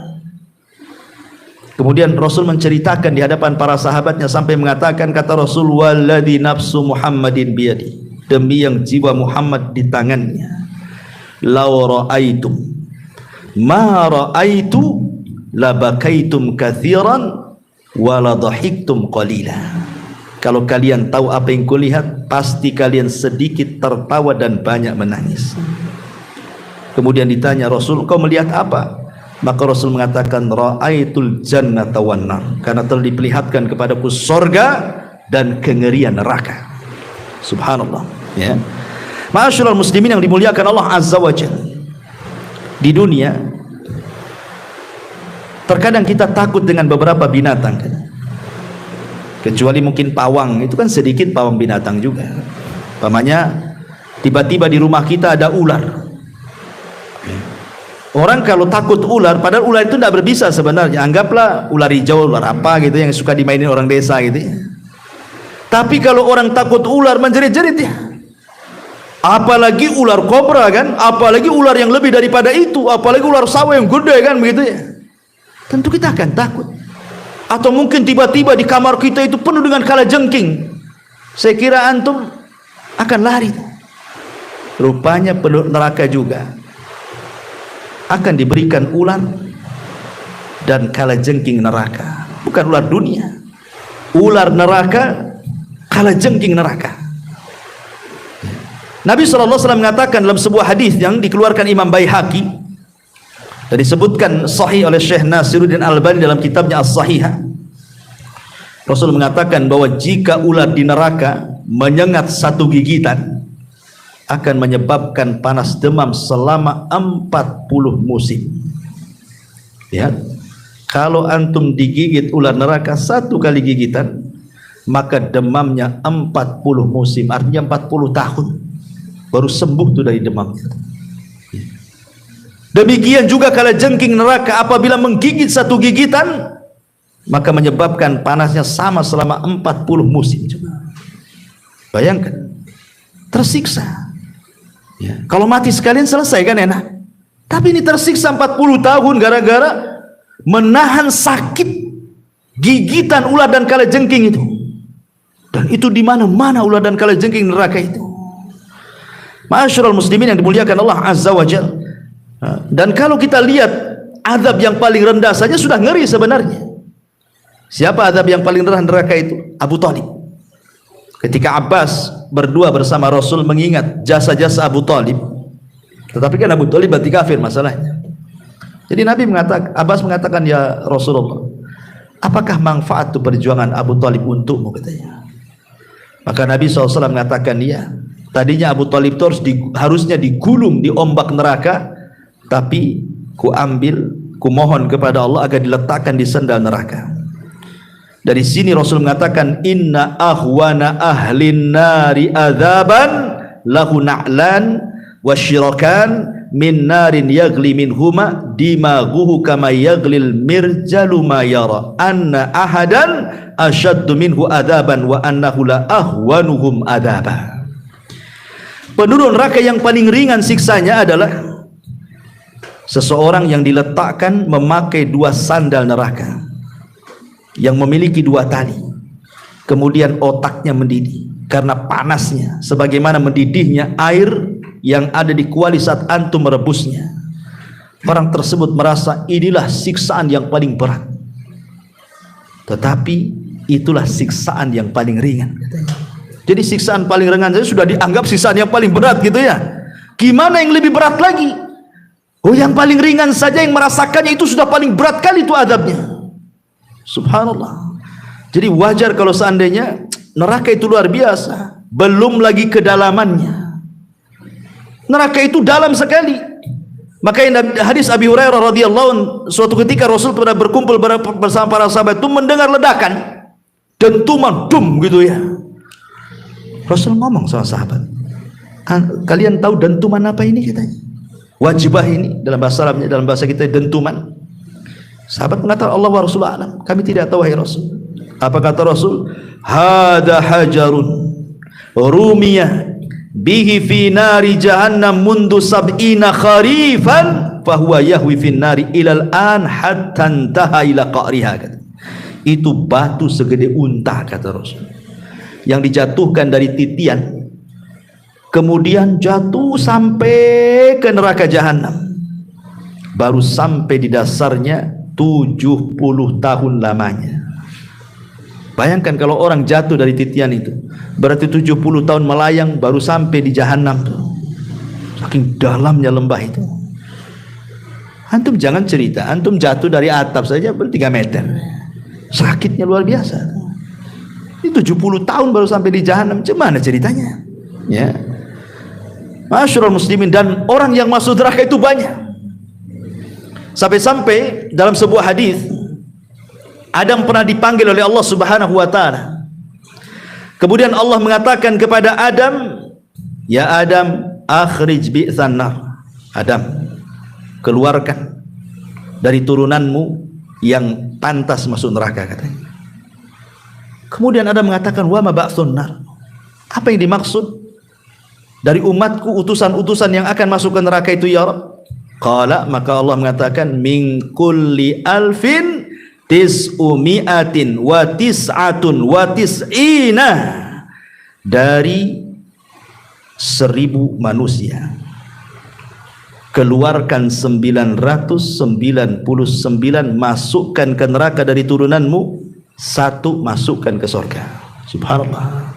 Kemudian Rasul menceritakan di hadapan para sahabatnya sampai mengatakan, kata Rasul, walladzi nafsu Muhammadin biyadi, demi yang jiwa Muhammad di tangannya, law ra'aitum ma ra'aitu labakaitum katsiran wa la dhahiktum qalila. Kalau kalian tahu apa yang kulihat, pasti kalian sedikit tertawa dan banyak menangis. Kemudian ditanya Rasul, kau melihat apa? Maka Rasul mengatakan, ra'aitul jannata wan nar, karena telah diperlihatkan kepadaku sorga dan kengerian neraka. Subhanallah, ya. Ma'asyiral muslimin yang dimuliakan Allah Azza wa Jalla, di dunia terkadang kita takut dengan beberapa binatang, kecuali mungkin pawang, itu kan sedikit pawang binatang juga. Pamannya tiba-tiba di rumah kita ada ular. Orang kalau takut ular, padahal ular itu tidak berbisa sebenarnya, anggaplah ular hijau, ular apa gitu yang suka dimainin orang desa gitu ya. Tapi kalau orang takut ular, menjerit-jerit ya. Apalagi ular kobra kan, apalagi ular yang lebih daripada itu, apalagi ular sawah yang gede kan begitu ya. Tentu kita akan takut. Atau mungkin tiba-tiba di kamar kita itu penuh dengan kalajengking, saya kira antum akan lari. Rupanya penduduk neraka juga akan diberikan ular dan kalajengking neraka, bukan ular dunia, ular neraka, kalajengking neraka. Nabi SAW mengatakan dalam sebuah hadis yang dikeluarkan Imam Baihaqi dan disebutkan sahih oleh Syekh Nasiruddin Albani dalam kitabnya As-Sahihah, Rasul mengatakan bahwa jika ular di neraka menyengat satu gigitan akan menyebabkan panas demam selama 40 musim. Ya, kalau antum digigit ular neraka satu kali gigitan, maka demamnya 40 musim, artinya 40 tahun baru sembuh tuh dari demam. Demikian juga kalajengking neraka apabila menggigit satu gigitan, maka menyebabkan panasnya sama selama 40 musim. Coba bayangkan, tersiksa. Ya, kalau mati sekalian selesai kan enak. Tapi ini tersiksa 40 tahun gara-gara menahan sakit gigitan ular dan kalajengking itu. Dan itu di mana-mana ular dan kalajengking neraka itu. Ma'asyiral muslimin yang dimuliakan Allah Azza wa Jalla. Dan kalau kita lihat azab yang paling rendah saja sudah ngeri sebenarnya. Siapa azab yang paling rendah neraka itu? Abu Thalib. Ketika Abbas berdua bersama Rasul mengingat jasa-jasa Abu Thalib, tetapi kan Abu Thalib berarti kafir masalahnya. Jadi Nabi mengatakan, Abbas mengatakan, ya Rasulullah, apakah manfaat itu perjuangan Abu Thalib untukmu, katanya. Maka Nabi SAW mengatakan, ya, tadinya Abu Thalib itu harusnya digulung di ombak neraka, tapi ku mohon kepada Allah agar diletakkan di sendal neraka. Dari sini Rasul mengatakan, inna ahwana ahlin nari adzaban lahu na'lan wa syirakan min narin yagli minhuma dimaghuhu kama yaglil mirjalu ma yara anna ahadan asyaddu minhu adaban wa annahu la ahwanuhum adaba. Penduduk neraka yang paling ringan siksanya adalah seseorang yang diletakkan memakai 2 sandal neraka yang memiliki 2 tali, kemudian otaknya mendidih karena panasnya sebagaimana mendidihnya air yang ada di kuali saat antum merebusnya. Orang tersebut merasa inilah siksaan yang paling berat, tetapi itulah siksaan yang paling ringan. Jadi siksaan paling ringan saja sudah dianggap siksaan yang paling berat gitu ya. Gimana yang lebih berat lagi? Oh, yang paling ringan saja yang merasakannya itu sudah paling berat kali itu adabnya. Subhanallah. Jadi wajar kalau seandainya neraka itu luar biasa, belum lagi kedalamannya. Neraka itu dalam sekali. Makanya hadis Abi Hurairah radhiyallahu anhu, suatu ketika Rasul pernah berkumpul bersama para sahabat itu mendengar ledakan, dentuman dum gitu ya. Rasul ngomong sama sahabat, kalian tahu dentuman apa ini katanya? Wajibah ini dalam bahasa Arabnya, dalam bahasa kita dentuman. Sahabat mengatakan Allah wa Rasulullah alam, kami tidak tahu wahai Rasul. Apa kata Rasul? Hada hajarun rumiyah bihi fi nari jahannam mundu sab'ina kharifan fahuwa yahwi fi nari ilal an hatta intaha ila qa'riha. Itu batu segede unta kata Rasul, yang dijatuhkan dari titian kemudian jatuh sampai ke neraka jahanam, baru sampai di dasarnya 70 tahun lamanya. Bayangkan kalau orang jatuh dari titian itu, berarti 70 tahun melayang baru sampai di jahanam tuh. Saking dalamnya lembah itu. Antum jangan cerita, antum jatuh dari atap saja ber 3 meter. Sakitnya luar biasa. Ini 70 tahun baru sampai di jahanam, gimana ceritanya? Ya. Masyarul muslimin, dan orang yang masuk neraka itu banyak. Sampai-sampai dalam sebuah hadis Adam pernah dipanggil oleh Allah Subhanahu wa taala. Kemudian Allah mengatakan kepada Adam, "Ya Adam, akhrij bi'tsan nar." Adam, keluarkan dari turunanmu yang pantas masuk neraka katanya. Kemudian Adam mengatakan, "Wa ma ba'tsun nar?" Apa yang dimaksud dari umatku utusan-utusan yang akan masuk ke neraka itu ya Rabb? Qala, maka Allah mengatakan, "Min kulli alfin tis'umi'atin wa tis'atun wa tis'ina." Dari 1000 manusia keluarkan 999, masukkan ke neraka dari turunanmu, 1 masukkan ke surga. Subhanallah.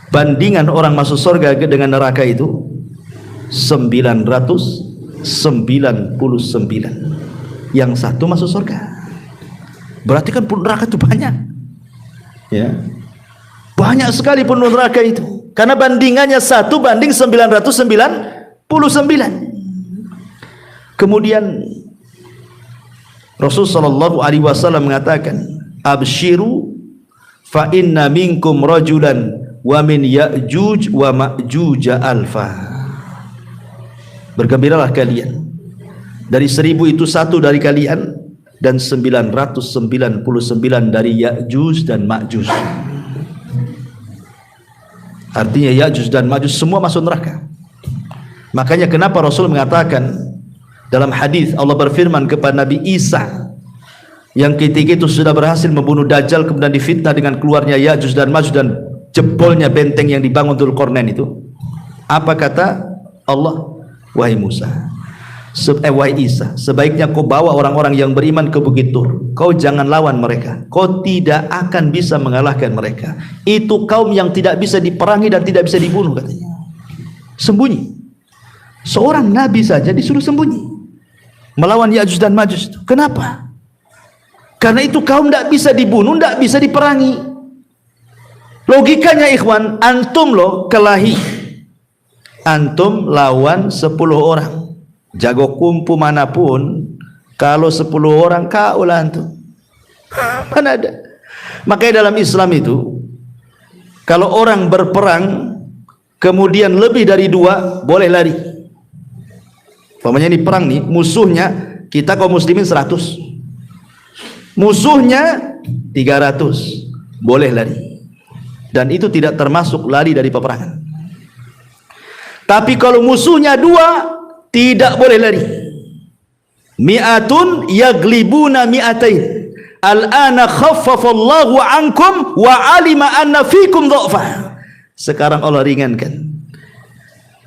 Bandingan orang masuk surga dengan neraka itu 999, yang 1 masuk surga. Berarti kan penduduk neraka itu banyak, ya, banyak sekali penduduk neraka itu, karena bandingannya 1 banding 999. Kemudian Rasul sallallahu alaihi wasallam mengatakan, "Abshiru fa inna minkum rajulan wa min Ya'juj wa Ma'juj alfa." Bergembiralah kalian, dari 1000 itu 1 dari kalian, dan 999 dari Ya'juj dan Ma'juj. Artinya Ya'juj dan Ma'juj semua masuk neraka. Makanya kenapa Rasul mengatakan dalam hadis, Allah berfirman kepada Nabi Isa yang ketika itu sudah berhasil membunuh Dajjal, kemudian difitnah dengan keluarnya Ya'juj dan Ma'juj dan jebolnya benteng yang dibangun Dzulqarnain itu. Apa kata Allah? Wahai Musa, wahai Isa, sebaiknya kau bawa orang-orang yang beriman ke Bukit Tur. Kau jangan lawan mereka, kau tidak akan bisa mengalahkan mereka. Itu kaum yang tidak bisa diperangi dan tidak bisa dibunuh katanya. Sembunyi. Seorang nabi saja disuruh sembunyi melawan Ya'juj dan Ma'juj itu. Kenapa? Karena itu kaum tidak bisa dibunuh, tidak bisa diperangi. Logikanya ikhwan, antum loh kelahi, antum lawan 10 orang, jago kumpu manapun, kalau 10 orang kaulah antum. Mana ada? Makanya dalam Islam itu, kalau orang berperang kemudian lebih dari 2 boleh lari. Umpamanya ini perang nih, musuhnya kita kaum muslimin 100, musuhnya 300, boleh lari. Dan itu tidak termasuk lari dari peperangan. Tapi kalau musuhnya 2, tidak boleh lari. Mi'atun yaglibuna mi'atain. Al-ana khaffafallahu ankum wa alima anna fikum dha'fa. Sekarang Allah ringankan.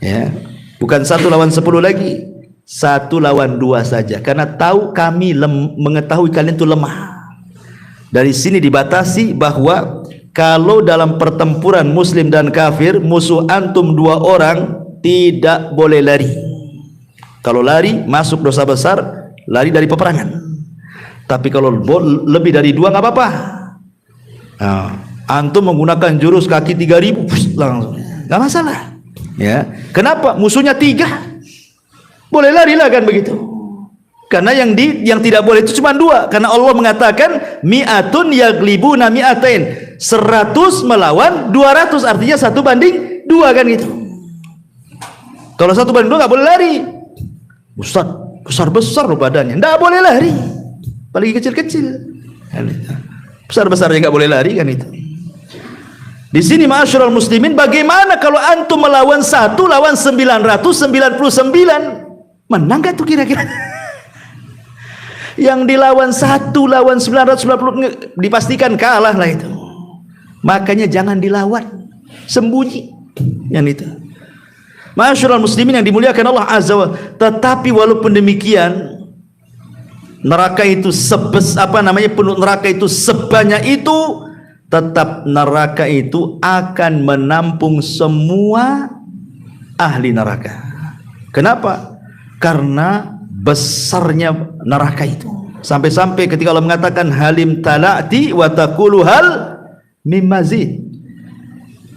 Ya, bukan 1 lawan 10 lagi, 1 lawan 2 saja. Karena tahu kami mengetahui kalian itu lemah. Dari sini dibatasi bahwa kalau dalam pertempuran muslim dan kafir, musuh antum 2 orang, tidak boleh lari. Kalau lari masuk dosa besar, lari dari peperangan. Tapi kalau lebih dari 2 nggak apa-apa. Nah, antum menggunakan jurus kaki 3000 langsung, nggak masalah. Ya, kenapa? Musuhnya 3, boleh lari lah kan begitu. Karena yang tidak boleh itu cuma 2. Karena Allah mengatakan mi'atun yaglibuna mi'atain, 100 melawan 200, artinya 1 banding 2 kan gitu. Kalau 1 banding 2 nggak boleh lari. Ustaz, besar-besar loh badannya, nggak boleh lari. Apalagi kecil-kecil. Besar-besarnya nggak boleh lari kan itu. Di sini ma'asyiral muslimin, bagaimana kalau antum melawan 1 lawan 999? Menang gak tuh kira-kira? Yang dilawan 1 lawan 990 dipastikan kalah lah itu. Makanya jangan dilawan, sembunyi yang itu. Ma'asyiral muslimin yang dimuliakan Allah Azza wa. Tetapi walaupun demikian, neraka itu penuh neraka itu sebanyak itu, tetap neraka itu akan menampung semua ahli neraka. Kenapa? Karena besarnya neraka itu. Sampai-sampai ketika Allah mengatakan halim tala'ti wa taqulu hal mim mazid.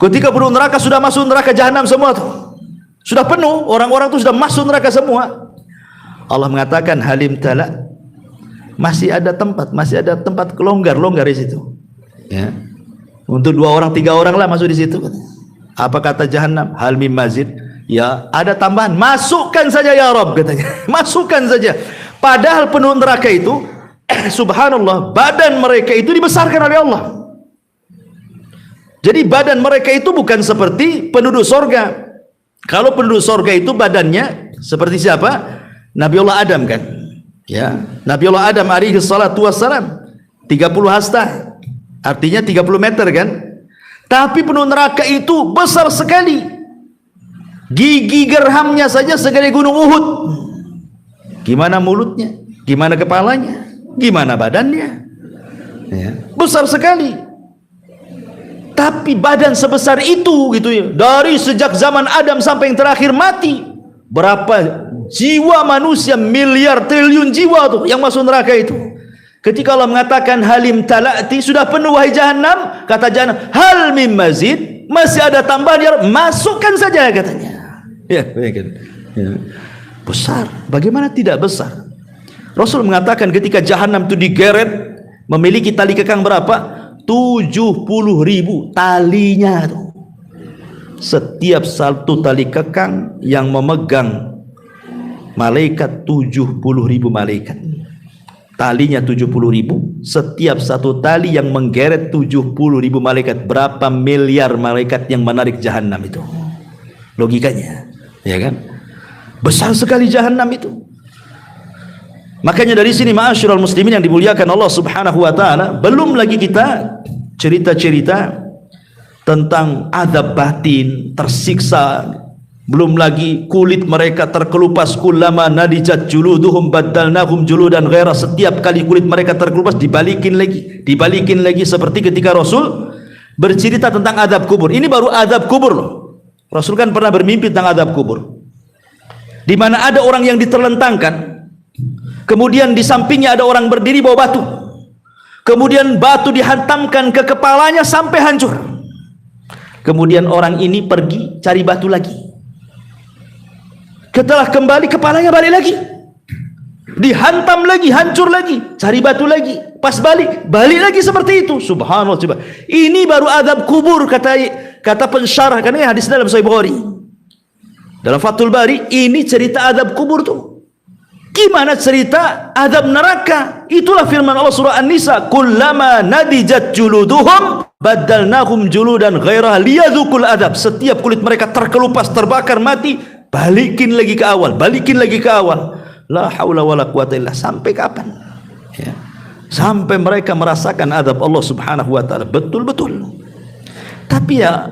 Ketika penduduk neraka sudah masuk neraka jahanam semua tuh, sudah penuh, orang-orang itu sudah masuk neraka semua, Allah mengatakan halim tala', masih ada tempat longgar di situ. Ya. Untuk 2 orang 3 orang lah masuk di situ. Apa kata jahanam? Hal mim mazid. Ya, ada tambahan, masukkan saja ya Rabb katanya. Masukkan saja. Padahal penduduk neraka itu subhanallah, badan mereka itu dibesarkan oleh Allah. Jadi badan mereka itu bukan seperti penduduk sorga. Kalau penduduk sorga itu badannya seperti siapa? Nabiullah Adam kan. Ya, Nabiullah Adam alaihi salatu wassalam 30 hasta, artinya 30 meter kan. Tapi penduduk neraka itu besar sekali. Gigi gerhamnya saja segede gunung Uhud. Gimana mulutnya? Gimana kepalanya? Gimana badannya? Ya, besar sekali. Tapi badan sebesar itu gitu ya, dari sejak zaman Adam sampai yang terakhir mati, berapa jiwa manusia, miliar triliun jiwa tuh yang masuk neraka itu. Ketika Allah mengatakan halim tala'ti, sudah penuh wahai jahanam, kata jahanam hal mim mazid, masih ada tambahan ya, masukkan saja katanya. Ya, besar. Bagaimana tidak besar? Rasul mengatakan ketika jahanam itu digeret, memiliki tali kekang berapa? 70.000 talinya tuh. Setiap satu tali kekang yang memegang malaikat 70.000 malaikat. Talinya 70.000, setiap satu tali yang menggeret 70.000 malaikat. Berapa miliar malaikat yang menarik jahanam itu? Logikanya, ya kan? Besar sekali jahanam itu. Makanya dari sini ma'asyiral muslimin yang dimuliakan Allah Subhanahu wa taala, belum lagi kita cerita-cerita tentang azab batin, tersiksa, belum lagi kulit mereka terkelupas, kullama nadijat juluduhum baddalnahum juludan ghaira, setiap kali kulit mereka terkelupas dibalikin lagi seperti ketika Rasul bercerita tentang azab kubur. Ini baru azab kubur loh. Rasul kan pernah bermimpi tentang azab kubur, di mana ada orang yang diterlentangkan, kemudian di sampingnya ada orang berdiri bawa batu, kemudian batu dihantamkan ke kepalanya sampai hancur. Kemudian orang ini pergi cari batu lagi, setelah kembali kepalanya balik lagi, dihantam lagi, hancur lagi, cari batu lagi, pas balik lagi seperti itu. Subhanallah. Coba, ini baru azab kubur, kata pensyarah, karena hadis dalam Sahih Bukhari, dalam Fathul Bari, ini cerita azab kubur tuh. Gimana cerita azab neraka? Itulah firman Allah surah An-Nisa, kullama nadijat juluduhum badalnahum juludan ghairah liyadzuqul adab. Setiap kulit mereka terkelupas, terbakar, mati, balikin lagi ke awal, balikin lagi ke awal. La haula wala quwata illa. Sampai kapan? Ya. Sampai mereka merasakan azab Allah Subhanahu wa taala betul-betul. Tapi ya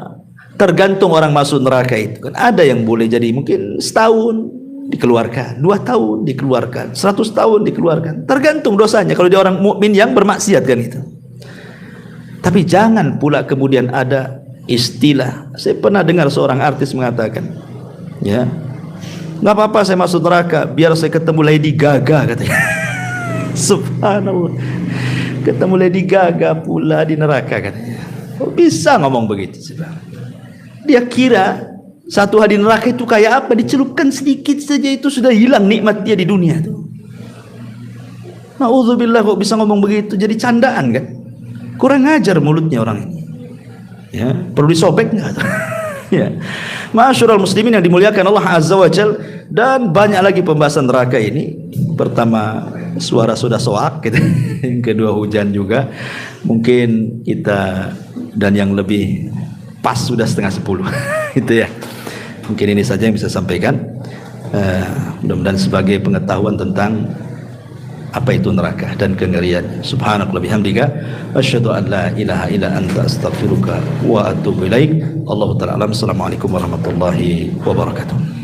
tergantung orang masuk neraka itu kan. Ada yang boleh jadi mungkin setahun dikeluarkan, 2 tahun dikeluarkan, 100 tahun dikeluarkan, tergantung dosanya kalau dia orang mukmin yang bermaksiat kan itu. Tapi jangan pula kemudian ada istilah, saya pernah dengar seorang artis mengatakan, ya nggak apa-apa saya masuk neraka biar saya ketemu Lady Gaga katanya. Subhanallah, ketemu Lady Gaga pula di neraka katanya. Kok bisa ngomong begitu? Dia kira satu hari neraka itu kayak apa? Dicelupkan sedikit saja itu sudah hilang nikmat dia di dunia itu. Na'udzubillah, kok bisa ngomong begitu? Jadi candaan kan? Kurang ajar mulutnya orang ini. Ya, perlu disobek nggak? Ya. Ma'asyiral muslimin yang dimuliakan Allah Azza wa Jal, dan banyak lagi pembahasan neraka ini. Pertama suara sudah soak gitu. Yang kedua hujan juga. Mungkin kita dan yang lebih pas sudah 9:30. Itu ya. Mungkin ini saja yang bisa sampaikan. Mudah-mudahan sebagai pengetahuan tentang apa itu neraka dan kengerian. Subhanallah bihamdika asyhadu an la ilaha illa anta astaghfiruka wa atubu ilaik. Allahu ta'ala alam. Assalamualaikum warahmatullahi wabarakatuh.